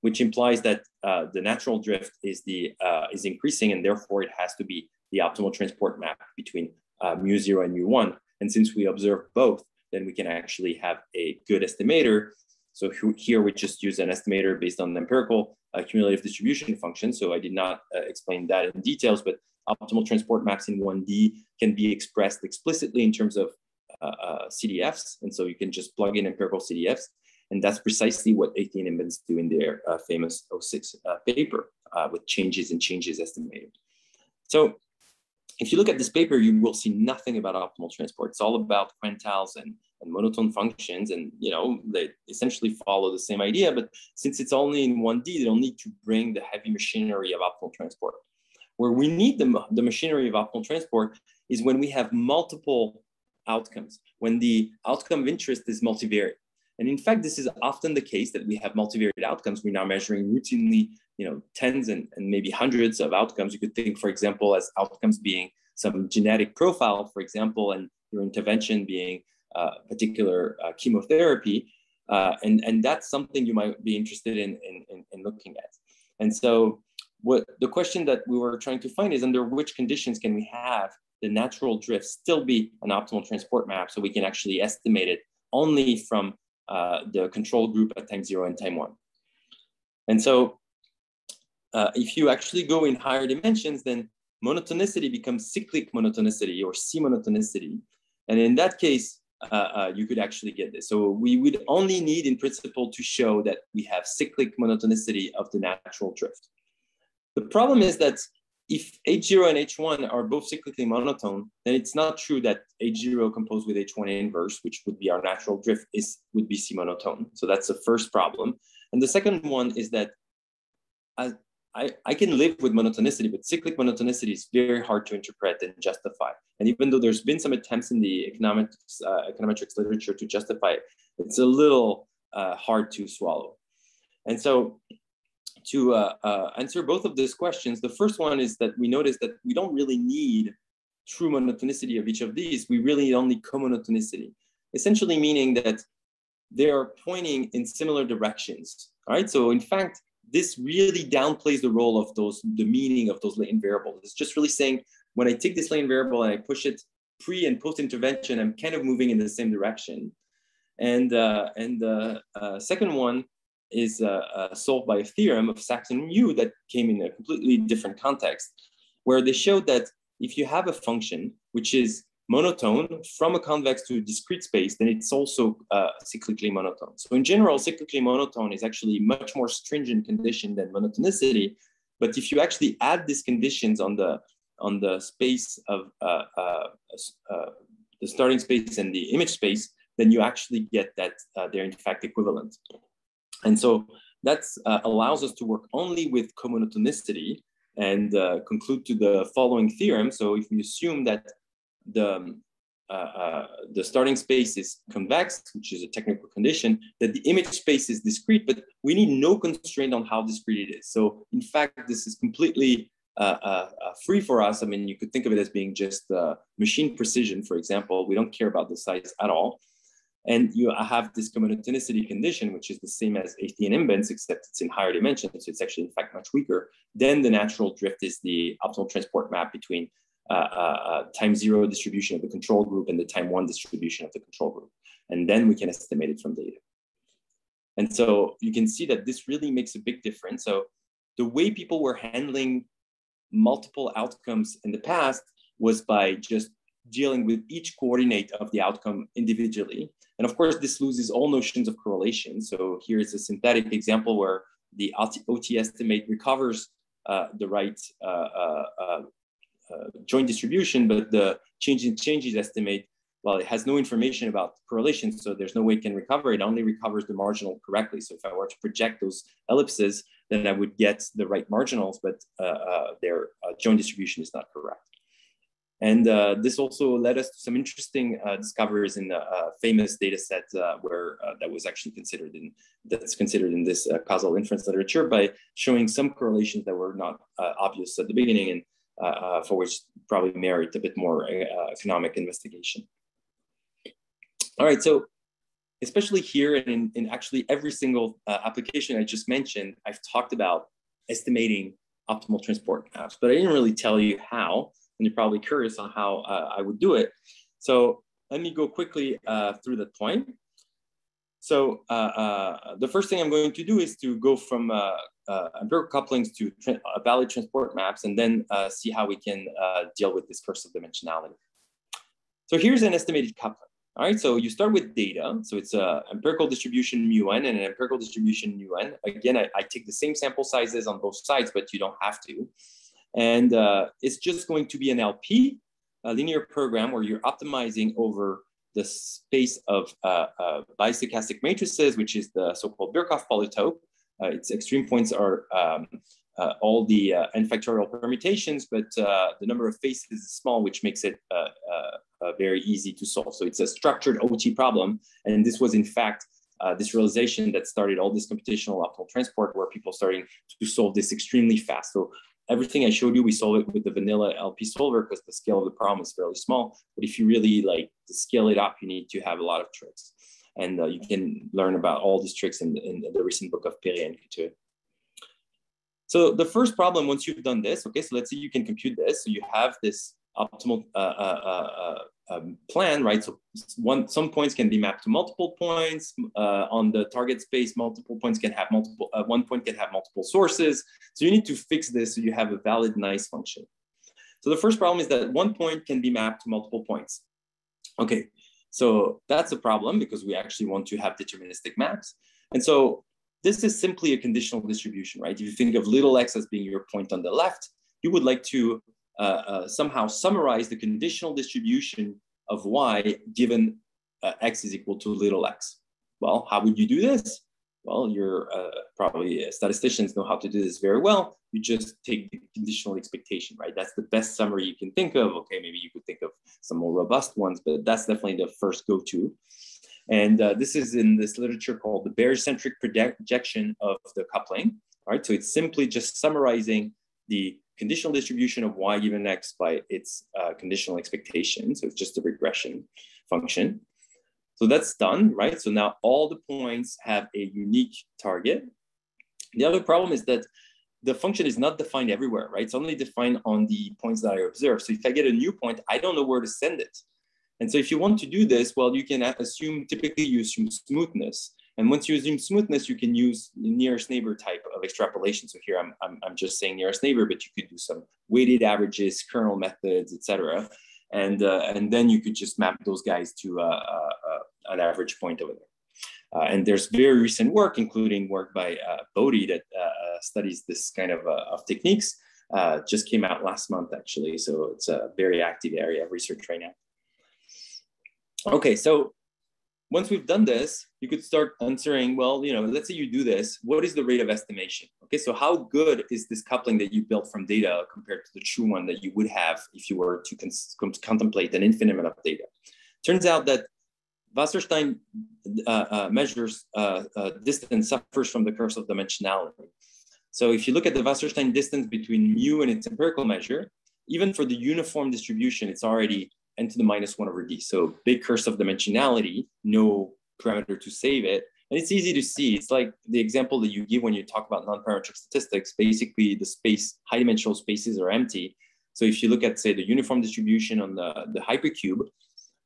Speaker 2: Which implies that the natural drift is increasing, and therefore it has to be the optimal transport map between mu0 and mu1. And since we observe both, then we can actually have a good estimator. So here we just use an estimator based on the empirical cumulative distribution function. So I did not explain that in details, but optimal transport maps in 1D can be expressed explicitly in terms of CDFs. And so you can just plug in empirical CDFs. And that's precisely what Athey and Imbens do in their famous 06 paper with changes and changes estimated. So if you look at this paper, you will see nothing about optimal transport. It's all about quantiles and monotone functions. And they essentially follow the same idea, but since it's only in 1D, they don't need to bring the heavy machinery of optimal transport. Where we need the machinery of optimal transport is when we have multiple outcomes, when the outcome of interest is multivariate. And in fact, this is often the case that we have multivariate outcomes. We're now measuring routinely, tens and maybe hundreds of outcomes. You could think, for example, as outcomes being some genetic profile, for example, and your intervention being particular chemotherapy. And that's something you might be interested in looking at. And so the question that we were trying to find is under which conditions can we have the natural drift still be an optimal transport map so we can actually estimate it only from the control group at time 0 and time 1. And so if you actually go in higher dimensions, then monotonicity becomes cyclic monotonicity or C-monotonicity. And in that case, you could actually get this. So we would only need in principle to show that we have cyclic monotonicity of the natural drift. The problem is that if H0 and H1 are both cyclically monotone, then it's not true that H0 composed with H1 inverse, which would be our natural drift, would be C-monotone. So that's the first problem. And the second one is that I can live with monotonicity, but cyclic monotonicity is very hard to interpret and justify. And even though there's been some attempts in the econometrics literature to justify it, it's a little hard to swallow. And so to answer both of these questions, the first one is that we notice that we don't really need true monotonicity of each of these. We really need only comonotonicity, essentially meaning that they are pointing in similar directions. All right. So in fact, this really downplays the role of the meaning of those latent variables. It's just really saying, when I take this latent variable and I push it pre and post intervention, I'm kind of moving in the same direction. And the second one is solved by a theorem of Sachs and Mu that came in a completely different context, where they showed that if you have a function which is monotone from a convex to a discrete space, then it's also cyclically monotone. So in general, cyclically monotone is actually much more stringent condition than monotonicity. But if you actually add these conditions on the space of the starting space and the image space, then you actually get that they're in fact equivalent. And so that allows us to work only with comonotonicity and conclude to the following theorem. So if we assume that the starting space is convex, which is a technical condition, that the image space is discrete, but we need no constraint on how discrete it is. So in fact, this is completely free for us. I mean, you could think of it as being just machine precision, for example. We don't care about the size at all. And you have this comonotonicity condition, which is the same as Athenian imbalance, except it's in higher dimensions. So it's actually, in fact, much weaker. Then the natural drift is the optimal transport map between time zero distribution of the control group and the time one distribution of the control group. And then we can estimate it from data. And so you can see that this really makes a big difference. So the way people were handling multiple outcomes in the past was by just dealing with each coordinate of the outcome individually. And of course, this loses all notions of correlation. So here's a synthetic example where the OT estimate recovers the right joint distribution, but the changes estimate, well, it has no information about correlation, so there's no way it can recover. It only recovers the marginal correctly. So if I were to project those ellipses, then I would get the right marginals, but their joint distribution is not correct. And this also led us to some interesting discoveries in the famous data set where that was actually considered in this causal inference literature, by showing some correlations that were not obvious at the beginning, and for which probably merit a bit more economic investigation. All right, so especially here and in actually every single application I just mentioned, I've talked about estimating optimal transport maps, but I didn't really tell you how. And you're probably curious on how I would do it. So let me go quickly through that point. So the first thing I'm going to do is to go from empirical couplings to valid transport maps, and then see how we can deal with this curse of dimensionality. So here's an estimated coupling. All right, so you start with data. So it's an empirical distribution mu n and an empirical distribution mu n. Again, I take the same sample sizes on both sides, but you don't have to. And it's just going to be an LP, a linear program where you're optimizing over the space of bistochastic matrices, which is the so-called Birkhoff polytope. Its extreme points are all the n factorial permutations, but the number of faces is small, which makes it very easy to solve. So it's a structured OT problem. And this was, in fact, this realization that started all this computational optimal transport, where people starting to solve this extremely fast. So everything I showed you, we solve it with the vanilla LP solver because the scale of the problem is fairly small. But if you really like to scale it up, you need to have a lot of tricks. And you can learn about all these tricks in the recent book of Perret and Couture. So the first problem, once you've done this, okay, so let's say you can compute this. So you have this optimal plan, right? So some points can be mapped to multiple points on the target space. Multiple points can have multiple. One point can have multiple sources. So you need to fix this so you have a valid nice function. So the first problem is that one point can be mapped to multiple points. Okay, so that's a problem because we actually want to have deterministic maps. And so this is simply a conditional distribution, right? If you think of little x as being your point on the left, you would like to somehow summarize the conditional distribution of y given x is equal to little x. Well, how would you do this? Well, you're probably statisticians know how to do this very well. You just take the conditional expectation, right? That's the best summary you can think of. Okay, maybe you could think of some more robust ones, but that's definitely the first go-to. And this is in this literature called the barycentric projection of the coupling, right? So it's simply just summarizing the conditional distribution of y given x by its conditional expectation. So it's just a regression function. So that's done, right? So now all the points have a unique target. The other problem is that the function is not defined everywhere, right? It's only defined on the points that I observe. So if I get a new point, I don't know where to send it. And so if you want to do this, well, you can typically you assume smoothness. And once you assume smoothness, you can use the nearest neighbor type of extrapolation. So here I'm just saying nearest neighbor, but you could do some weighted averages, kernel methods, etc. And then you could just map those guys to an average point over there. And there's very recent work, including work by Bodhi that studies this kind of techniques. Just came out last month, actually. So it's a very active area of research right now. Okay, so once we've done this, you could start answering, well, let's say you do this, what is the rate of estimation? Okay, so how good is this coupling that you built from data compared to the true one that you would have if you were to contemplate an infinite amount of data? Turns out that Wasserstein measures distance suffers from the curse of dimensionality. So if you look at the Wasserstein distance between mu and its empirical measure, even for the uniform distribution, it's already n to the -1/d. So big curse of dimensionality, no parameter to save it. And it's easy to see. It's like the example that you give when you talk about non-parametric statistics. Basically, the high dimensional spaces are empty. So if you look at, say, the uniform distribution on the hypercube,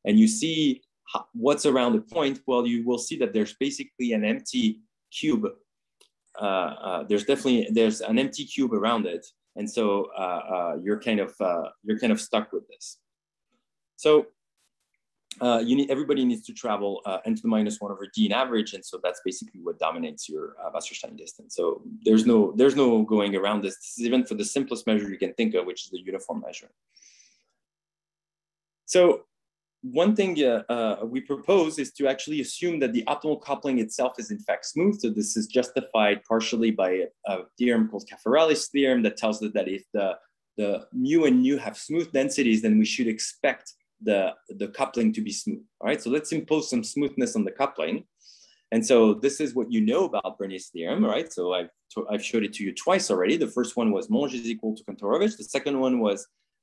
Speaker 2: and you see what's around the point, well, you will see that there's basically an empty cube. There's an empty cube around it. And so you're kind of stuck with this. So everybody needs to travel n to the -1/d in average, and so that's basically what dominates your Wasserstein distance. So there's no going around this. This is even for the simplest measure you can think of, which is the uniform measure. So one thing we propose is to actually assume that the optimal coupling itself is in fact smooth. So this is justified partially by a theorem called Capharelli's theorem that tells us that if the mu and nu have smooth densities, then we should expect the coupling to be smooth. All right, so let's impose some smoothness on the coupling. And so this is what you know about Bernoulli's theorem, right? So I've showed it to you twice already. The first one was Monge is equal to Kantorovich. The second one was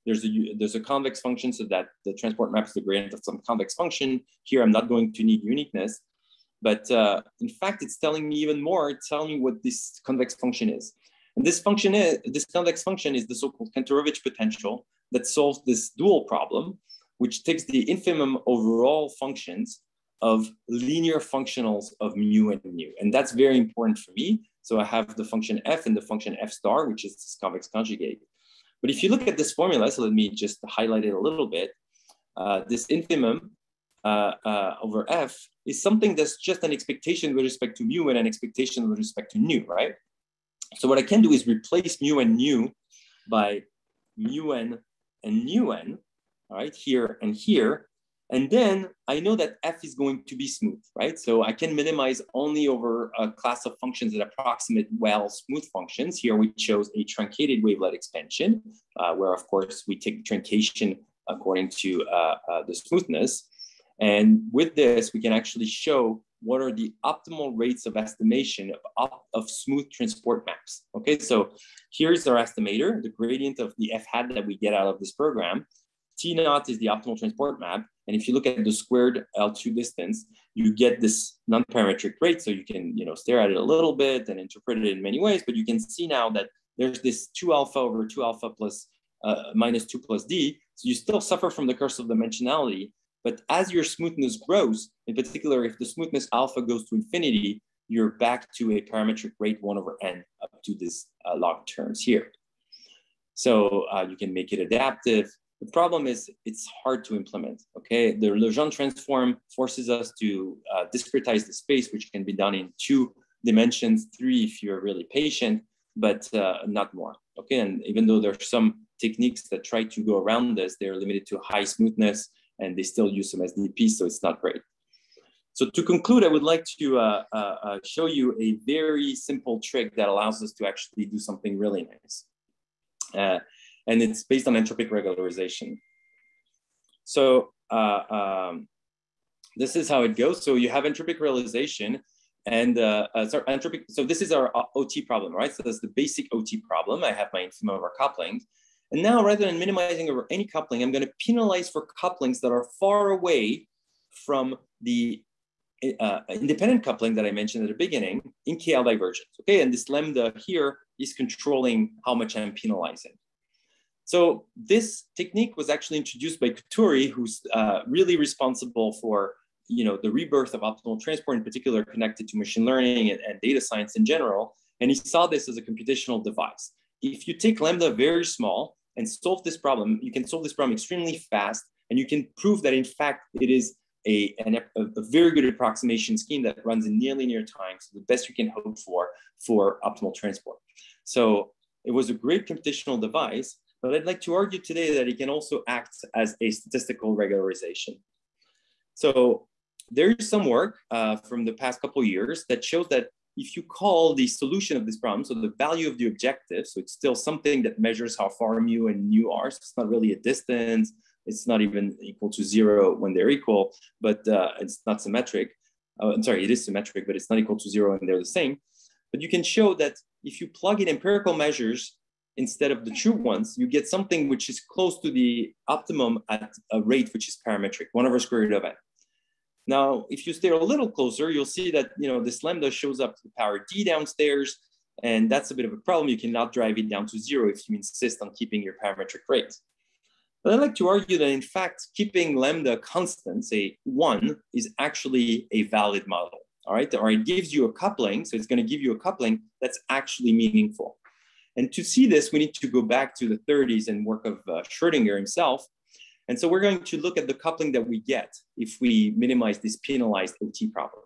Speaker 2: there's a convex function so that the transport maps the gradient of some convex function. Here, I'm not going to need uniqueness, but in fact, it's telling me even more. It's telling me what this convex function is. And this convex function is the so-called Kantorovich potential that solves this dual problem, which takes the infimum over all functions of linear functionals of mu and nu. And that's very important for me. So I have the function f and the function f star, which is this convex conjugate. But if you look at this formula, so let me just highlight it a little bit. This infimum over f is something that's just an expectation with respect to mu and an expectation with respect to nu, right? So what I can do is replace mu and nu by mu n and nu n, all right, here and here. And then I know that f is going to be smooth, right? So I can minimize only over a class of functions that approximate well smooth functions. Here we chose a truncated wavelet expansion, where of course we take truncation according to the smoothness. And with this, we can actually show what are the optimal rates of estimation of smooth transport maps. Okay, so here's our estimator, the gradient of the f hat that we get out of this program. T naught is the optimal transport map. And if you look at the squared L2 distance, you get this non-parametric rate. So you can stare at it a little bit and interpret it in many ways, but you can see now that there's this 2 alpha over 2 alpha plus -2 plus d. So you still suffer from the curse of dimensionality, but as your smoothness grows, in particular, if the smoothness alpha goes to infinity, you're back to a parametric rate 1 over n up to this log terms here. So you can make it adaptive. The problem is it's hard to implement, okay? The Legendre transform forces us to discretize the space, which can be done in 2 dimensions, 3 if you're really patient, but not more, okay? And even though there's some techniques that try to go around this, they're limited to high smoothness and they still use some SDP, so it's not great. So to conclude, I would like to show you a very simple trick that allows us to actually do something really nice. And it's based on entropic regularization. So this is how it goes. So you have entropic realization and entropic. So this is our OT problem, right? So that's the basic OT problem. I have my infimum over couplings. And now rather than minimizing over any coupling, I'm going to penalize for couplings that are far away from the independent coupling that I mentioned at the beginning in KL divergence, okay? And this lambda here is controlling how much I'm penalizing. So this technique was actually introduced by Couturi, who's really responsible for, you know, the rebirth of optimal transport, in particular connected to machine learning and data science in general. And he saw this as a computational device. If you take lambda very small and solve this problem, you can solve this problem extremely fast, and you can prove that in fact it is a very good approximation scheme that runs in near linear time, so the best you can hope for optimal transport. So it was a great computational device, but I'd like to argue today that it can also act as a statistical regularization. So there's some work from the past couple of years that shows that if you call the solution of this problem, so the value of the objective, so it's still something that measures how far mu and nu are, so it's not really a distance, it's not even equal to 0 when they're equal, but it's not symmetric. I'm sorry, it is symmetric, but it's not equal to 0 and they're the same. But you can show that if you plug in empirical measures instead of the true ones, you get something which is close to the optimum at a rate which is parametric, 1 over square root of n. Now, if you stare a little closer, you'll see that, you know, this lambda shows up to the power d downstairs, and that's a bit of a problem. You cannot drive it down to 0 if you insist on keeping your parametric rate. But I'd like to argue that in fact, keeping lambda constant, say 1, is actually a valid model, all right? Or it gives you a coupling, so it's going to give you a coupling that's actually meaningful. And to see this, we need to go back to the 30s and work of Schrödinger himself. And so we're going to look at the coupling that we get if we minimize this penalized OT problem.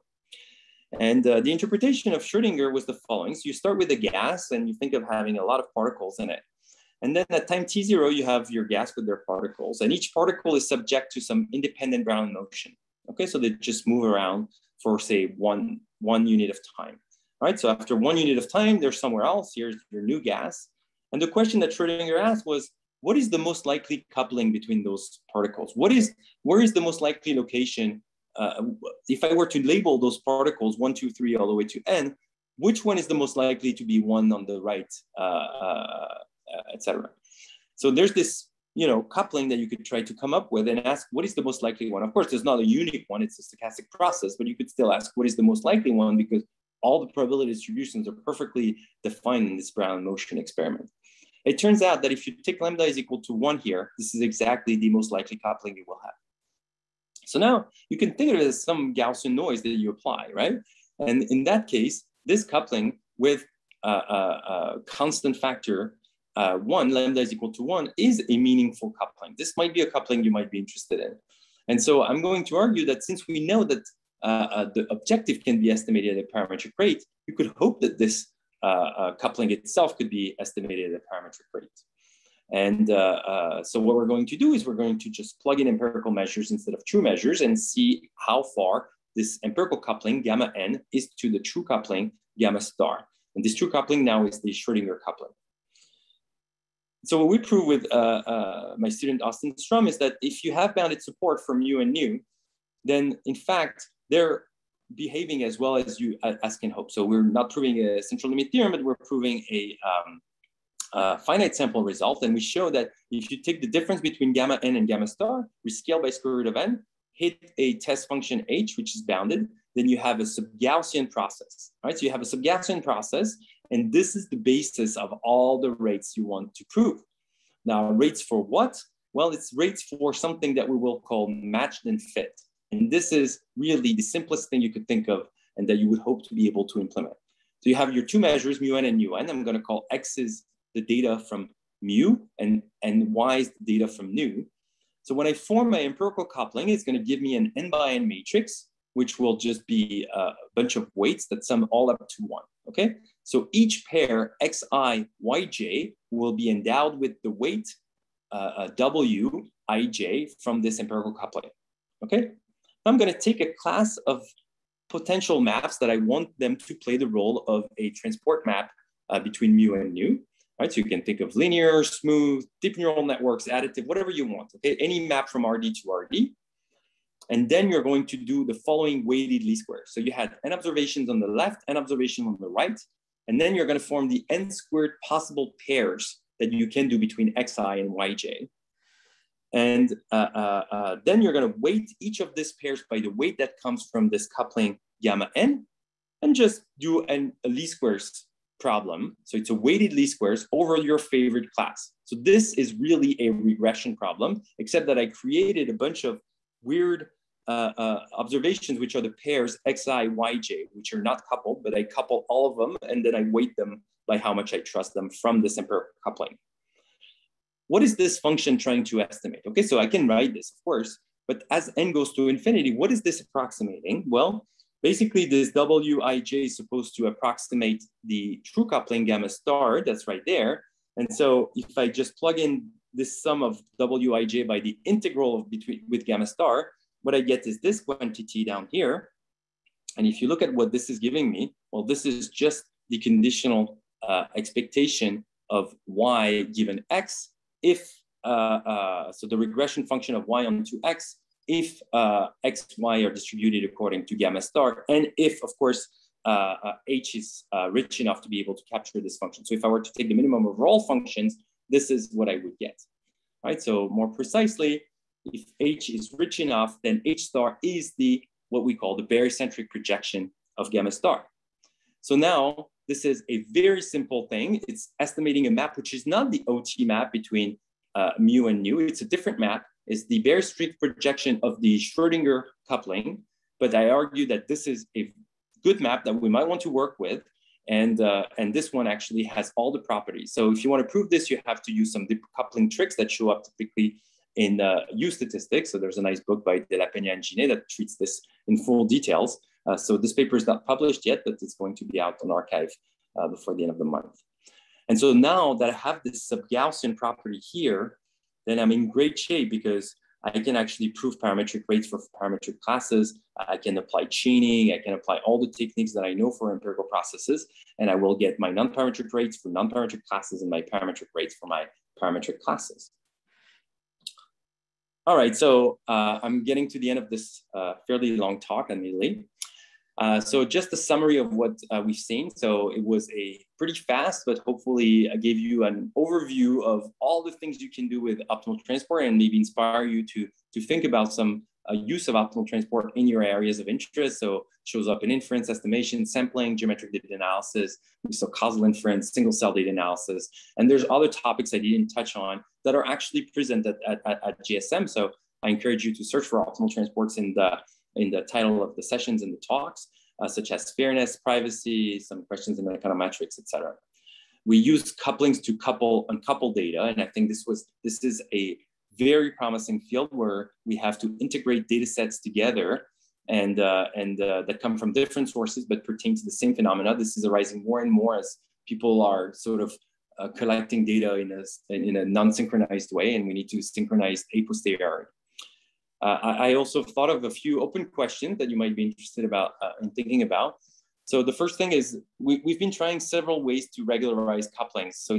Speaker 2: And the interpretation of Schrödinger was the following. So you start with a gas and you think of having a lot of particles in it. And then at time t0, you have your gas with their particles. And each particle is subject to some independent Brown motion. Okay, so they just move around for, say, one unit of time. All right, so after 1 unit of time, they're somewhere else. Here's your new gas. And the question that Schrödinger asked was, what is the most likely coupling between those particles? Where is the most likely location? If I were to label those particles 1, 2, 3, all the way to n, which one is the most likely to be 1 on the right, etc. So there's this, you know, coupling that you could try to come up with and ask, what is the most likely one? Of course, there's not a unique one, it's a stochastic process, but you could still ask, what is the most likely one? Because all the probability distributions are perfectly defined in this Brown motion experiment. It turns out that if you take lambda is equal to 1 here, this is exactly the most likely coupling you will have. So now you can think of it as some Gaussian noise that you apply, right? And in that case, this coupling with a constant factor 1, lambda is equal to 1, is a meaningful coupling. This might be a coupling you might be interested in. And so I'm going to argue that since we know that the objective can be estimated at a parametric rate, you could hope that this coupling itself could be estimated at a parametric rate. And so what we're going to do is we're going to just plug in empirical measures instead of true measures and see how far this empirical coupling, gamma n, is to the true coupling, gamma star. And this true coupling now is the Schrödinger coupling. So what we prove with my student Austin Strum is that if you have bounded support for mu and nu, then in fact, they're behaving as well as you can hope. So we're not proving a central limit theorem, but we're proving a finite sample result. And we show that if you take the difference between gamma n and gamma star, rescale by square root of n, hit a test function h, which is bounded, then you have a sub-Gaussian process, right? So you have a sub-Gaussian process, and this is the basis of all the rates you want to prove. Now, rates for what? Well, it's rates for something that we will call matched and fit. And this is really the simplest thing you could think of and that you would hope to be able to implement. So you have your two measures, mu n and un. I'm going to call x is the data from mu and y is the data from nu. So when I form my empirical coupling, it's going to give me an n by n matrix, which will just be a bunch of weights that sum all up to 1, okay? So each pair, xi, yj, will be endowed with the weight w, ij, from this empirical coupling, okay? I'm going to take a class of potential maps that I want them to play the role of a transport map between mu and nu, right? So you can think of linear, smooth, deep neural networks, additive, whatever you want, okay? Any map from RD to RD. And then you're going to do the following weighted least squares. So you had n observations on the left, n observation on the right, and then you're going to form the n squared possible pairs that you can do between xi and yj. And then you're going to weight each of these pairs by the weight that comes from this coupling gamma n, and just do a least squares problem. So it's a weighted least squares over your favorite class. So this is really a regression problem, except that I created a bunch of weird observations, which are the pairs xi, yj, which are not coupled, but I couple all of them, and then I weight them by how much I trust them from this empirical coupling. What is this function trying to estimate? Okay, so I can write this, of course, but as n goes to infinity, what is this approximating? Well, basically this wij is supposed to approximate the true coupling gamma star, that's right there. And so if I just plug in this sum of wij by the integral of with gamma star, what I get is this quantity down here. And if you look at what this is giving me, well, this is just the conditional expectation of y given x if, so the regression function of y onto x, if x, y are distributed according to gamma star, and if, of course, h is rich enough to be able to capture this function. So if I were to take the minimum of all functions, this is what I would get, right? So more precisely, if h is rich enough, then h star is the, what we call the barycentric projection of gamma star. So now this is a very simple thing. It's estimating a map, which is not the OT map between mu and nu. It's a different map. It's the barycentric projection of the Schrodinger coupling. But I argue that this is a good map that we might want to work with. And this one actually has all the properties. So if you want to prove this, you have to use some decoupling tricks that show up typically in U statistics. So there's a nice book by De La Peña and Ginet that treats this in full details. So this paper is not published yet, but it's going to be out on archive before the end of the month. And so now that I have this sub-Gaussian property here, then I'm in great shape because I can actually prove parametric rates for parametric classes. I can apply chaining. I can apply all the techniques that I know for empirical processes, and I will get my non-parametric rates for non-parametric classes and my parametric rates for my parametric classes. All right, so I'm getting to the end of this fairly long talk, admittedly. So just a summary of what we've seen. So it was a pretty fast, but hopefully I gave you an overview of all the things you can do with optimal transport and maybe inspire you to think about some use of optimal transport in your areas of interest. So it shows up in inference, estimation, sampling, geometric data analysis, so causal inference, single cell data analysis. And there's other topics I didn't touch on that are actually presented at GSM. So I encourage you to search for optimal transports in the title of the sessions and the talks, such as fairness, privacy, some questions in econometrics, etc. We use couplings to couple uncoupled data, and I think this is a very promising field where we have to integrate data sets together and that come from different sources but pertain to the same phenomena. This is arising more and more as people are sort of collecting data in a non-synchronized way, and we need to synchronize a posteriori. I also thought of a few open questions that you might be interested about in thinking about. So the first thing is we've been trying several ways to regularize couplings. So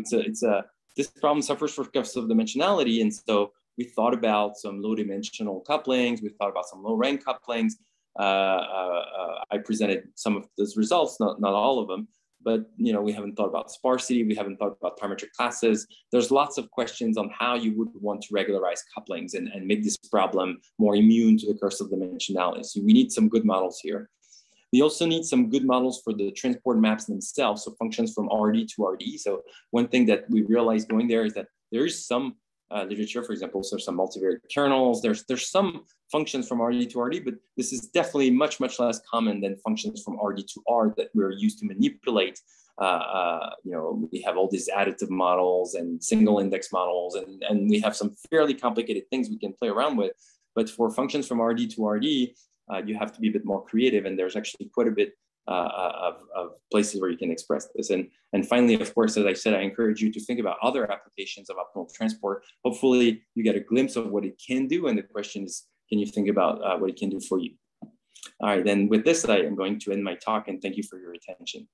Speaker 2: this problem suffers because of dimensionality, and so we thought about some low dimensional couplings. We thought about some low rank couplings. I presented some of those results, not all of them. But we haven't thought about sparsity. We haven't thought about parametric classes. There's lots of questions on how you would want to regularize couplings and make this problem more immune to the curse of dimensionality. So we need some good models here. We also need some good models for the transport maps themselves, so functions from RD to RD. So one thing that we realized going there is that there is some literature, for example, so some multivariate kernels. There's some functions from RD to RD, but this is definitely much less common than functions from RD to R that we're used to manipulate. We have all these additive models and single index models, and we have some fairly complicated things we can play around with. But for functions from RD to RD, you have to be a bit more creative, and there's actually quite a bit of places where you can express this. And finally, of course, as I said, I encourage you to think about other applications of optimal transport. Hopefully, you get a glimpse of what it can do, and the question is, can you think about what it can do for you? All right, then with this, I am going to end my talk, and thank you for your attention.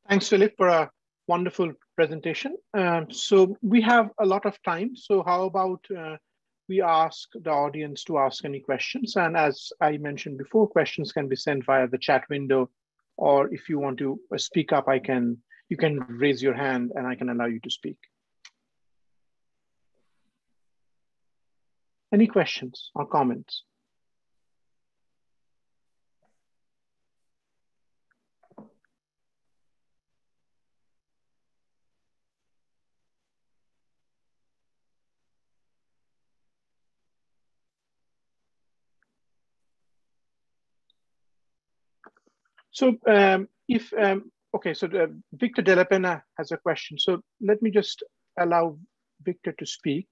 Speaker 1: Thanks, Philippe, for a wonderful presentation. So we have a lot of time. So how about we ask the audience to ask any questions? And as I mentioned before, questions can be sent via the chat window, or if you want to speak up, you can raise your hand and I can allow you to speak. Any questions or comments? So okay, so Victor de la Pena has a question. So let me just allow Victor to speak.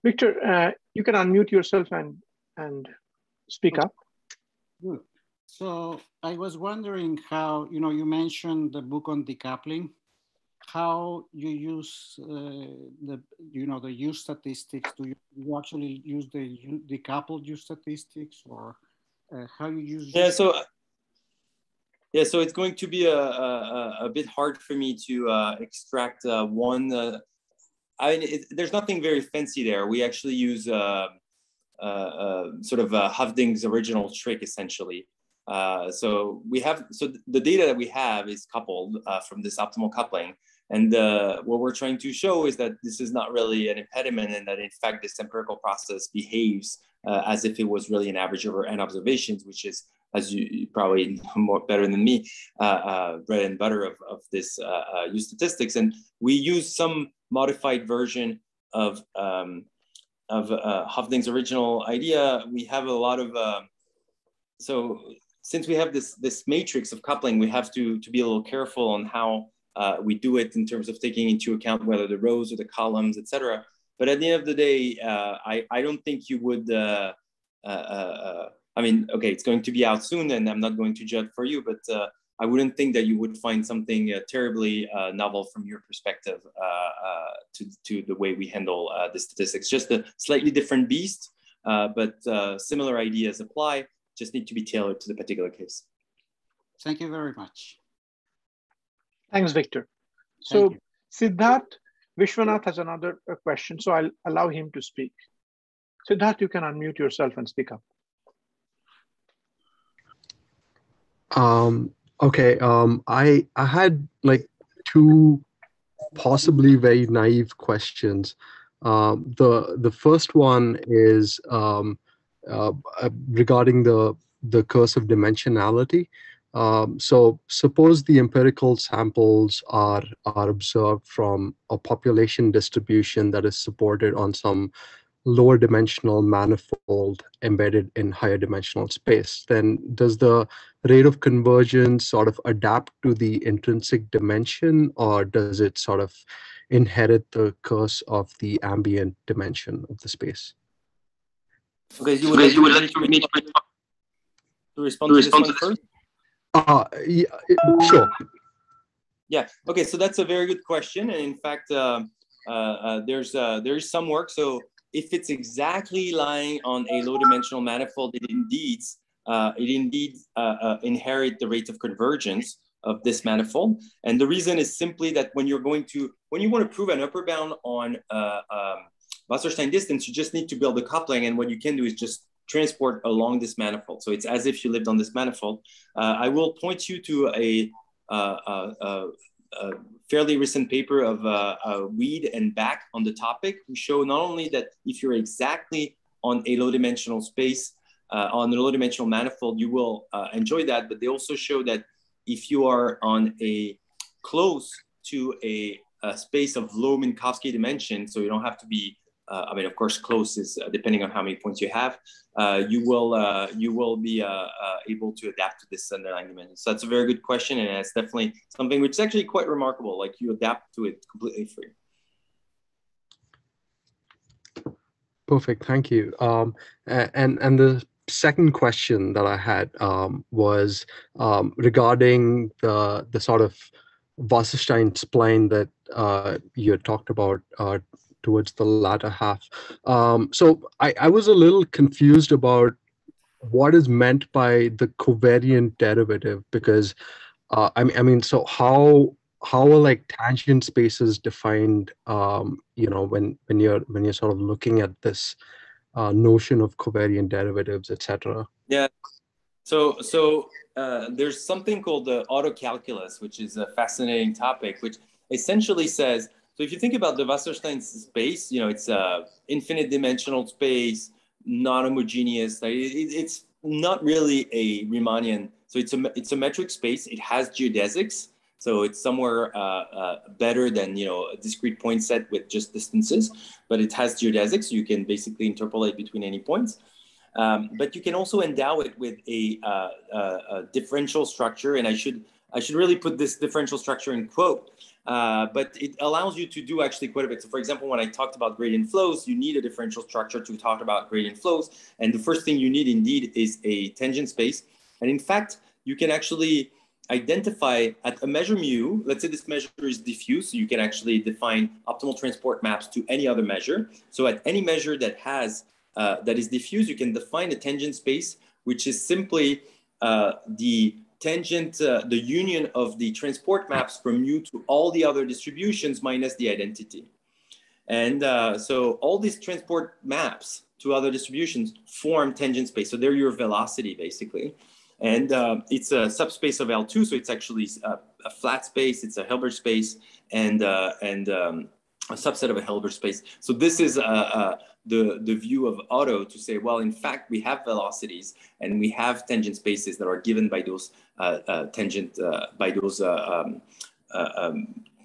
Speaker 1: Victor, you can unmute yourself and speak up.
Speaker 3: Good. So I was wondering how, you mentioned the book on decoupling, how you use the U statistics. Do you actually use the decoupled U statistics, or how you use?
Speaker 2: Yeah, so it's going to be a bit hard for me to extract one. There's nothing very fancy there. We actually use sort of Hovding's original trick, essentially. So the data that we have is coupled from this optimal coupling. And what we're trying to show is that this is not really an impediment, and that in fact this empirical process behaves as if it was really an average over n observations, which is, as you probably know better than me, bread and butter of this U statistics. And we use some modified version of Hovding's original idea. We have a lot of, so since we have this matrix of coupling, we have to be a little careful on how we do it in terms of taking into account whether the rows or the columns, etc. But at the end of the day, I don't think you would, I mean, okay, it's going to be out soon and I'm not going to judge for you, but I wouldn't think that you would find something terribly novel from your perspective to the way we handle the statistics. Just a slightly different beast, but similar ideas apply, just need to be tailored to the particular case.
Speaker 3: Thank you very much.
Speaker 1: Thanks, Victor. So Siddharth Vishwanath has another question, so I'll allow him to speak. Siddharth, you can unmute yourself and speak up.
Speaker 4: Okay, I had like two possibly very naive questions. The first one is regarding the curse of dimensionality. So suppose the empirical samples are observed from a population distribution that is supported on some lower dimensional manifold embedded in higher dimensional space. Then does the rate of convergence sort of adapt to the intrinsic dimension, or does it sort of inherit the curse of the ambient dimension of the space?
Speaker 2: Okay, you would like me to respond to this one first?
Speaker 4: Yeah, sure.
Speaker 2: Yeah, okay, so that's a very good question. And in fact, there is some work. So if it's exactly lying on a low dimensional manifold, it indeed inherit the rate of convergence of this manifold. And the reason is simply that when you want to prove an upper bound on Wasserstein distance, you just need to build a coupling. And what you can do is just transport along this manifold. So it's as if you lived on this manifold. I will point you to a fairly recent paper of Weed and Back on the topic, who show not only that if you're exactly on a low dimensional space, on a low dimensional manifold, you will enjoy that, but they also show that if you are on a close to a space of low Minkowski dimension, so you don't have to be, I mean, of course, close is depending on how many points you have, you will be able to adapt to this underlying dimension. So that's a very good question, and it's definitely something which is actually quite remarkable, like you adapt to it completely free.
Speaker 4: Perfect, thank you. And the second question that I had was regarding the sort of Wasserstein spline that you had talked about towards the latter half. So I was a little confused about what is meant by the covariant derivative, because I mean, so how are like tangent spaces defined? You know, when you're sort of looking at this notion of covariant derivatives, etc.
Speaker 2: Yeah. So there's something called the autocalculus, which is a fascinating topic, which essentially says, so if you think about the Wasserstein space, you know, it's a infinite dimensional space, non-homogeneous. It's not really a Riemannian. So it's a metric space. It has geodesics. So it's somewhere better than, you know, a discrete point set with just distances, but it has geodesics. So you can basically interpolate between any points. But you can also endow it with a differential structure. And I should really put this differential structure in quote, but it allows you to do actually quite a bit. So for example, when I talked about gradient flows, you need a differential structure to talk about gradient flows. And the first thing you need indeed is a tangent space. And in fact, you can actually identify at a measure mu, let's say this measure is diffuse, so you can actually define optimal transport maps to any other measure. So at any measure that has that is diffuse, you can define a tangent space, which is simply the tangent, the union of the transport maps from mu to all the other distributions minus the identity. And so all these transport maps to other distributions form tangent space. So they're your velocity, basically. And it's a subspace of L2, so it's actually a flat space, it's a Hilbert space, and a subset of a Hilbert space. So this is the view of Otto to say, well, in fact, we have velocities and we have tangent spaces that are given by those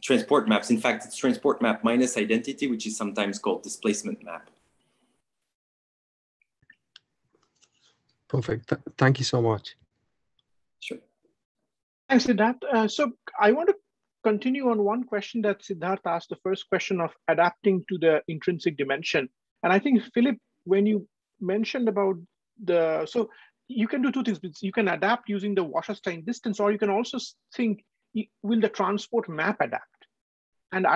Speaker 2: transport maps. In fact, it's transport map minus identity, which is sometimes called displacement map.
Speaker 4: Perfect. Thank you so much.
Speaker 2: Sure.
Speaker 1: Thanks, Siddharth. So I want to continue on one question that Siddharth asked, the first question of adapting to the intrinsic dimension. And I think, Philippe, when you mentioned about so you can do two things. You can adapt using the Wasserstein distance, or you can also think, will the transport map adapt? And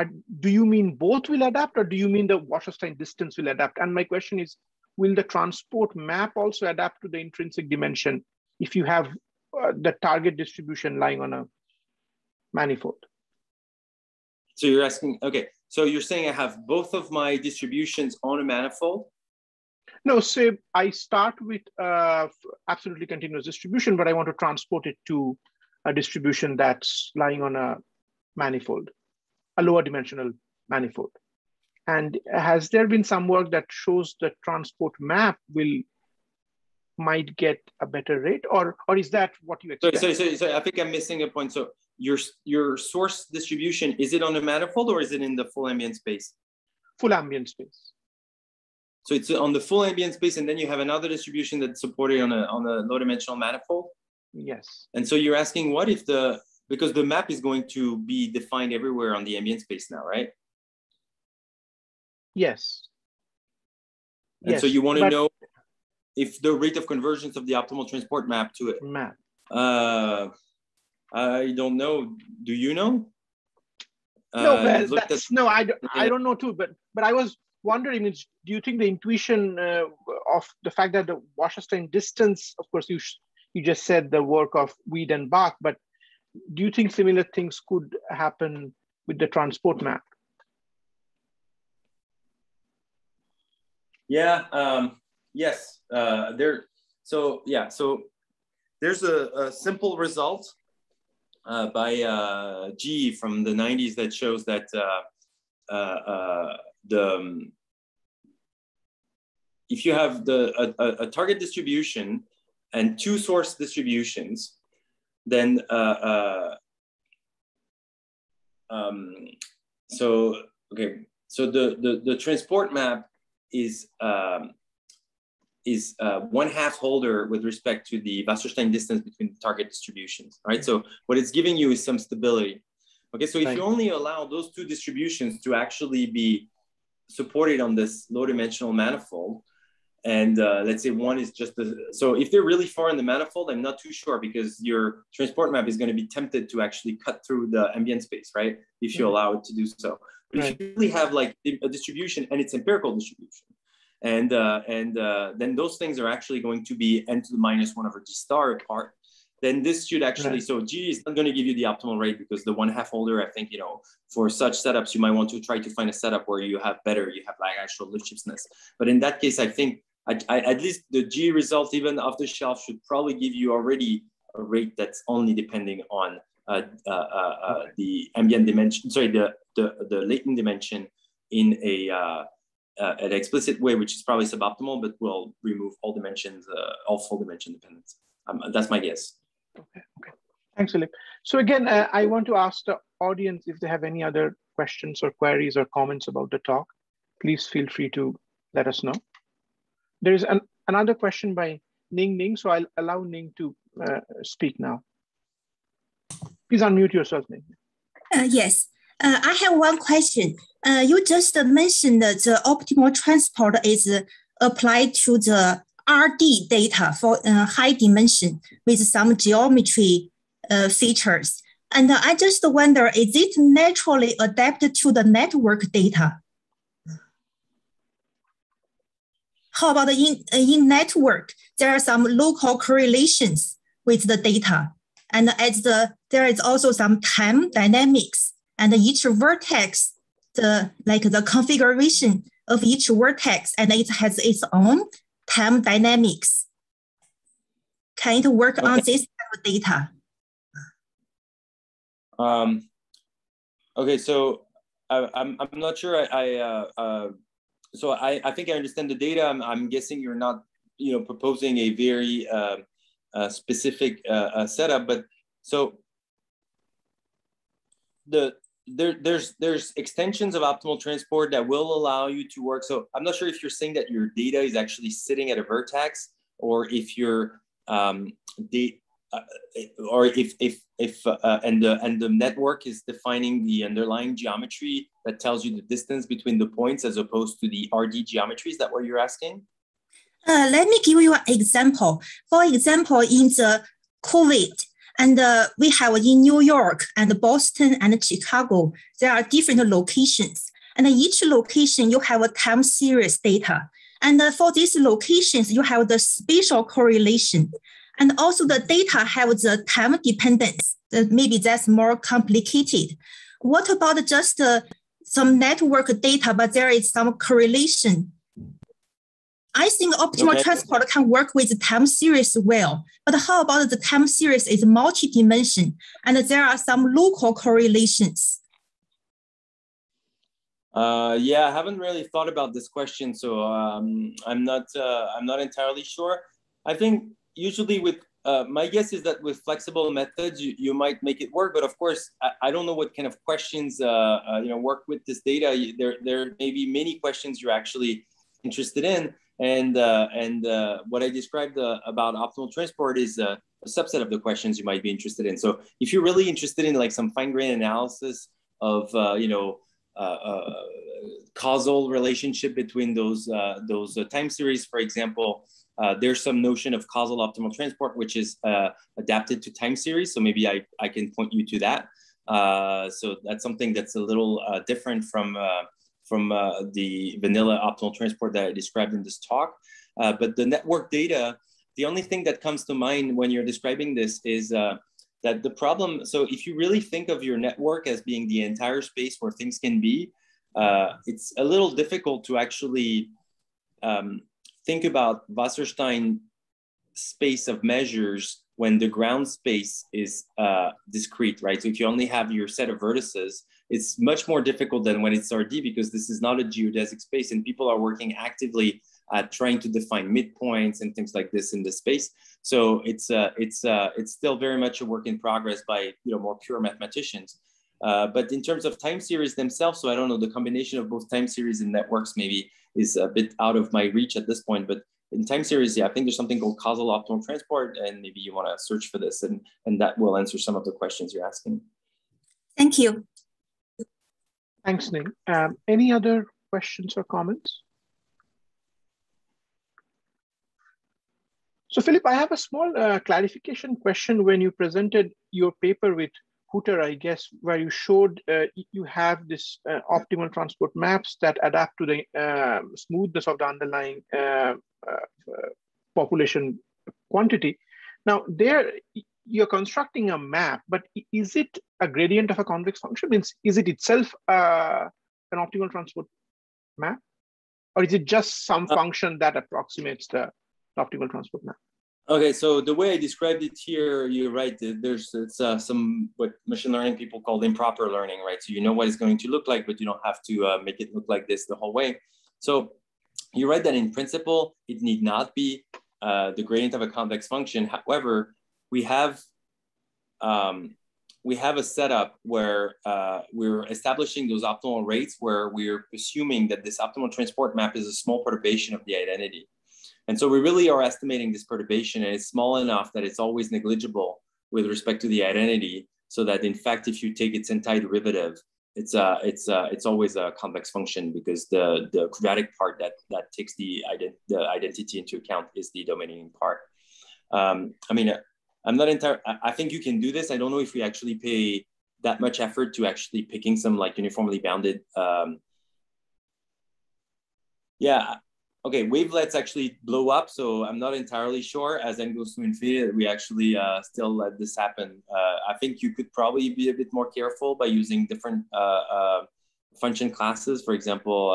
Speaker 1: do you mean both will adapt, or do you mean the Wasserstein distance will adapt? And my question is, will the transport map also adapt to the intrinsic dimension if you have the target distribution lying on a manifold?
Speaker 2: So you're asking, okay, so you're saying I have both of my distributions on a manifold?
Speaker 1: No, say I start with absolutely continuous distribution, but I want to transport it to a distribution that's lying on a manifold, a lower dimensional manifold. And has there been some work that shows the transport map might get a better rate, or is that what you expect?
Speaker 2: So I think I'm missing a point. So your source distribution, is it on a manifold or is it in the full ambient space?
Speaker 1: Full ambient space.
Speaker 2: So it's on the full ambient space, and then you have another distribution that's supported on a low dimensional manifold?
Speaker 1: Yes. And
Speaker 2: so you're asking what if because the map is going to be defined everywhere on the ambient space now, right?
Speaker 1: Yes.
Speaker 2: And so you want to know if the rate of convergence of the optimal transport map to it.
Speaker 1: Map.
Speaker 2: I don't know. Do you know?
Speaker 1: No, I don't know too. But I was wondering, do you think the intuition of the fact that the Wasserstein distance, of course, you just said the work of Weed and Bach, but do you think similar things could happen with the transport map?
Speaker 2: Yeah. Yes. So there's a simple result by G from the 90s that shows that if you have a target distribution and two source distributions, then So, okay. So the transport map is 1/2 Holder with respect to the Wasserstein distance between the target distributions, right? So what it's giving you is some stability. Okay, so if you only allow those two distributions to actually be supported on this low dimensional manifold, and let's say one is just so if they're really far in the manifold, I'm not too sure, because your transport map is going to be tempted to actually cut through the ambient space, right? If you allow it to do so. But if you really have like a distribution and it's empirical distribution, and then those things are actually going to be n to the -1/g star apart, then this should actually, so G is not going to give you the optimal rate, because the 1/2 Holder, I think, you know, for such setups, you might want to try to find a setup where you have like actual Lipschitzness. But in that case, I think at least the G result, even off the shelf, should probably give you already a rate that's only depending on the ambient dimension, sorry, the latent dimension in an explicit way, which is probably suboptimal, but will remove all dimensions, all full dimension dependence. That's my guess.
Speaker 1: Okay. Thanks, Philippe. So again, I want to ask the audience if they have any other questions or queries or comments about the talk. Please feel free to let us know. There is another question by Ning, so I'll allow Ning to speak now. Please unmute yourself, Ning.
Speaker 5: Yes, I have one question. You just mentioned that the optimal transport is applied to the RD data for high dimension with some geometry features. And I just wonder, is it naturally adapted to the network data? How about in network, there are some local correlations with the data. And there is also some time dynamics, and each vertex, the configuration of each vertex, and it has its own time dynamics. Can it work on this type of data?
Speaker 2: Okay, so I'm not sure. So I think I understand the data. I'm guessing you're not, you know, proposing a very specific setup, but so there's extensions of optimal transport that will allow you to work. So I'm not sure if you're saying that your data is actually sitting at a vertex, or if your and the network is defining the underlying geometry that tells you the distance between the points as opposed to the RD geometry. Is that what you're asking?
Speaker 5: Let me give you an example. For example, in the COVID, and we have in New York and Boston and Chicago, there are different locations. And each location, you have a time series data. And for these locations, you have the spatial correlation. And also the data have the time dependence. Maybe that's more complicated. What about just some network data, but there is some correlation? I think optimal transport can work with time series well, but how about the time series is multi-dimension and there are some local correlations?
Speaker 2: Yeah, I haven't really thought about this question, so I'm not entirely sure. I think usually with my guess is that with flexible methods you might make it work, but of course I don't know what kind of questions you know, work with this data. There may be many questions you're actually interested in. And what I described about optimal transport is a subset of the questions you might be interested in. So if you're really interested in like some fine-grained analysis of you know, causal relationship between those time series, for example, there's some notion of causal optimal transport which is adapted to time series. So maybe I can point you to that. So that's something that's a little different from the vanilla optimal transport that I described in this talk. But the network data, the only thing that comes to mind when you're describing this is that the problem, so if you really think of your network as being the entire space where things can be, it's a little difficult to actually think about Wasserstein space of measures when the ground space is discrete, right? So if you only have your set of vertices, it's much more difficult than when it's RD, because this is not a geodesic space and people are working actively at trying to define midpoints and things like this in the space. So it's still very much a work in progress by, you know, more pure mathematicians. But in terms of time series themselves, so I don't know, the combination of both time series and networks maybe is a bit out of my reach at this point. But in time series, yeah, I think there's something called causal optimal transport, and maybe you want to search for this, and that will answer some of the questions you're asking.
Speaker 5: Thank you.
Speaker 1: Thanks, Ning. Any other questions or comments? So, Philippe, I have a small clarification question. When you presented your paper with Hooter, I guess, where you showed you have this optimal transport maps that adapt to the smoothness of the underlying population quantity. Now, there you're constructing a map, but is it a gradient of a convex function? Means, is it itself an optimal transport map? Or is it just some function that approximates the optimal transport map?
Speaker 2: Okay, so the way I described it here, you're right. It's some what machine learning people call improper learning, right? So you know what it's going to look like, but you don't have to make it look like this the whole way. So you're right that in principle, it need not be the gradient of a convex function. However, we have a setup where we're establishing those optimal rates where we're assuming that this optimal transport map is a small perturbation of the identity. And so we really are estimating this perturbation, and it's small enough that it's always negligible with respect to the identity, so that in fact, if you take its antiderivative, it's always a convex function, because the quadratic part that takes the identity into account is the dominating part. I mean, I'm not entirely, I think you can do this. I don't know if we actually pay that much effort to actually picking some like uniformly bounded, yeah. Okay, wavelets actually blow up, so I'm not entirely sure. As n goes to infinity, we actually still let this happen. I think you could probably be a bit more careful by using different function classes. For example,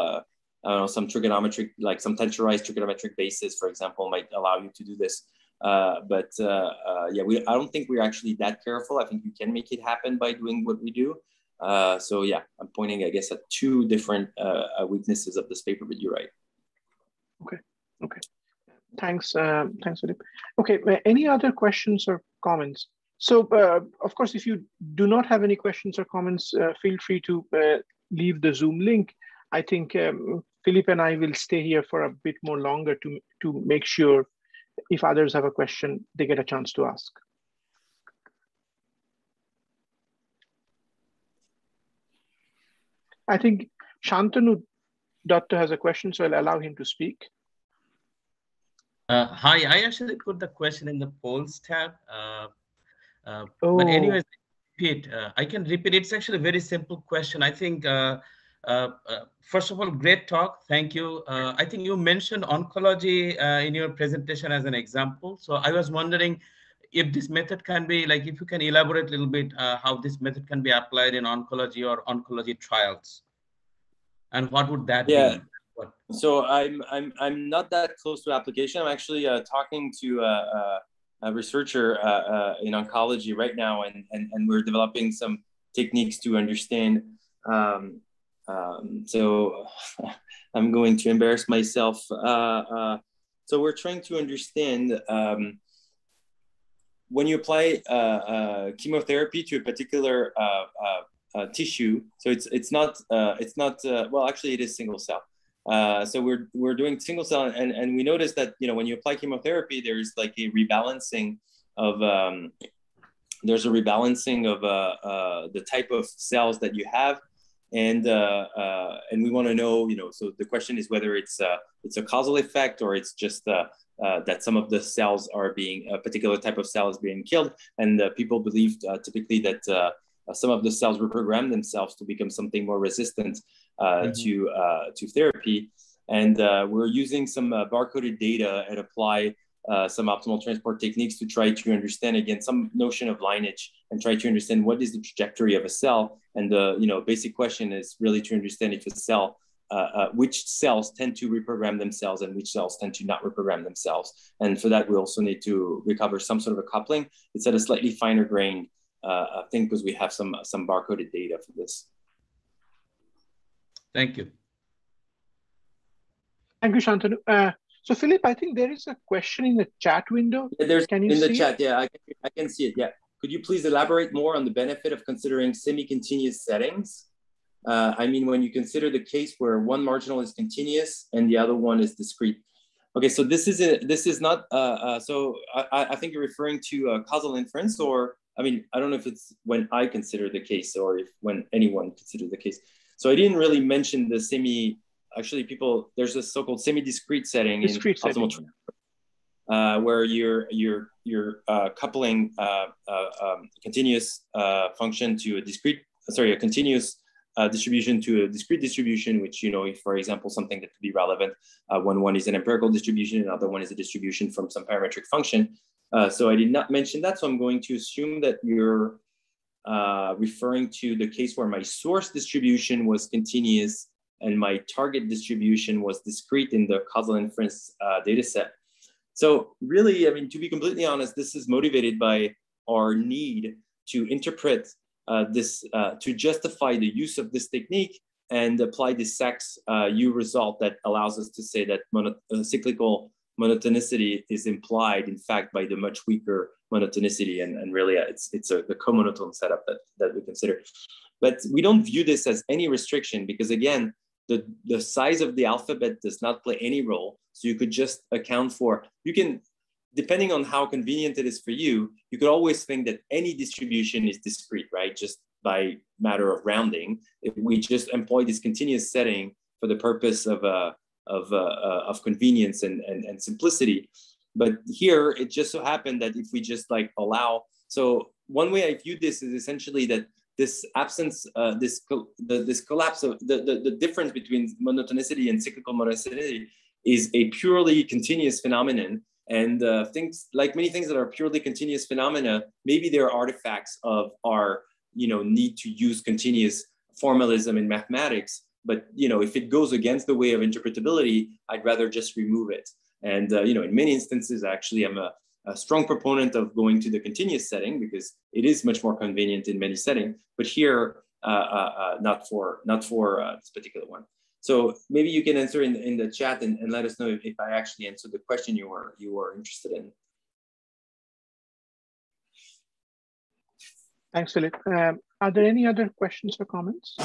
Speaker 2: I don't know, some trigonometric, like some tensorized trigonometric basis, for example, might allow you to do this. Yeah, I don't think we're actually that careful. I think you can make it happen by doing what we do. So yeah, I'm pointing, I guess, at two different weaknesses of this paper, but you're right.
Speaker 1: Okay. Thanks, Philippe. Okay, any other questions or comments? So, of course, if you do not have any questions or comments, feel free to leave the Zoom link. I think Philippe and I will stay here for a bit more longer to make sure if others have a question, they get a chance to ask. I think Shantanu Datta has a question, so I'll allow him to speak.
Speaker 6: Hi, I actually put the question in the polls tab. But anyways, I can repeat. It's actually a very simple question. I think, first of all, great talk. Thank you. I think you mentioned oncology in your presentation as an example. So I was wondering if this method can be, like, if you can elaborate a little bit how this method can be applied in oncology or oncology trials. And what would that be?
Speaker 2: So I'm not that close to application. I'm actually talking to a researcher in oncology right now, and we're developing some techniques to understand. So I'm going to embarrass myself. So we're trying to understand when you apply chemotherapy to a particular tissue. So it's not well, actually it is single cell. So we're doing single cell, and we noticed that, you know, when you apply chemotherapy, there's like a rebalancing of the type of cells that you have, and we want to know, you know, so the question is whether it's a causal effect, or it's just that some of the cells are being, a particular type of cell is being killed, and people believe typically that some of the cells reprogram themselves to become something more resistant to therapy. And we're using some barcoded data and apply some optimal transport techniques to try to understand, again, some notion of lineage, and try to understand what is the trajectory of a cell. And the, you know, basic question is really to understand if a cell, which cells tend to reprogram themselves and which cells tend to not reprogram themselves. And for that, we also need to recover some sort of a coupling. It's at a slightly finer grain thing, because we have some barcoded data for this.
Speaker 6: Thank you.
Speaker 1: Thank you, Shantanu. So Philippe, I think there is a question in the chat window.
Speaker 2: Yeah, there's
Speaker 1: can you
Speaker 2: in the
Speaker 1: see
Speaker 2: chat.
Speaker 1: it?
Speaker 2: Yeah, I can see it. Yeah. could you please elaborate more on the benefit of considering semi-continuous settings? I mean, when you consider the case where one marginal is continuous and the other one is discrete. Okay, so this is not, so I think you're referring to causal inference, or, I mean, I don't know if it's when I consider the case or if when anyone considers the case. So I didn't really mention the actually there's a so-called semi-discrete setting in optimal transfer, where you're coupling continuous function to a continuous distribution to a discrete distribution, which, you know, if, for example, something that could be relevant when one is an empirical distribution, another one is a distribution from some parametric function. So I did not mention that, so I'm going to assume that you're referring to the case where my source distribution was continuous and my target distribution was discrete in the causal inference data set. So really, I mean, to be completely honest, this is motivated by our need to interpret to justify the use of this technique and apply the Sachs U result that allows us to say that cyclical monotonicity is implied, in fact, by the much weaker monotonicity, and really it's the comonotone setup that we consider. But we don't view this as any restriction because, again, the size of the alphabet does not play any role. So you could just account for, depending on how convenient it is for you, you could always think that any distribution is discrete, right? Just by matter of rounding. If we just employ this continuous setting for the purpose of convenience and simplicity. But here, it just so happened that if we just like allow, so one way I view this is essentially that this absence, this collapse of the difference between monotonicity and cyclical monotonicity is a purely continuous phenomenon. And things like many things that are purely continuous phenomena, maybe they're artifacts of our, need to use continuous formalism in mathematics. But, if it goes against the way of interpretability, I'd rather just remove it. And, in many instances, actually, I'm a strong proponent of going to the continuous setting because it is much more convenient in many settings. But here, not for this particular one. So maybe you can answer in the chat and let us know if I actually answered the question you were interested in.
Speaker 1: Thanks, Philippe. Are there any other questions or comments?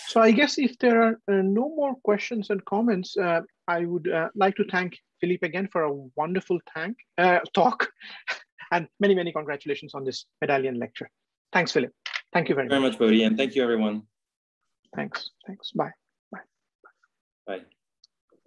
Speaker 1: So I guess if there are no more questions and comments, I would like to thank Philippe again for a wonderful talk. And many, many congratulations on this medallion lecture. Thanks, Philippe. Thank you very much.
Speaker 2: Bodhi, and thank you, everyone.
Speaker 1: Thanks. Bye.
Speaker 2: Bye.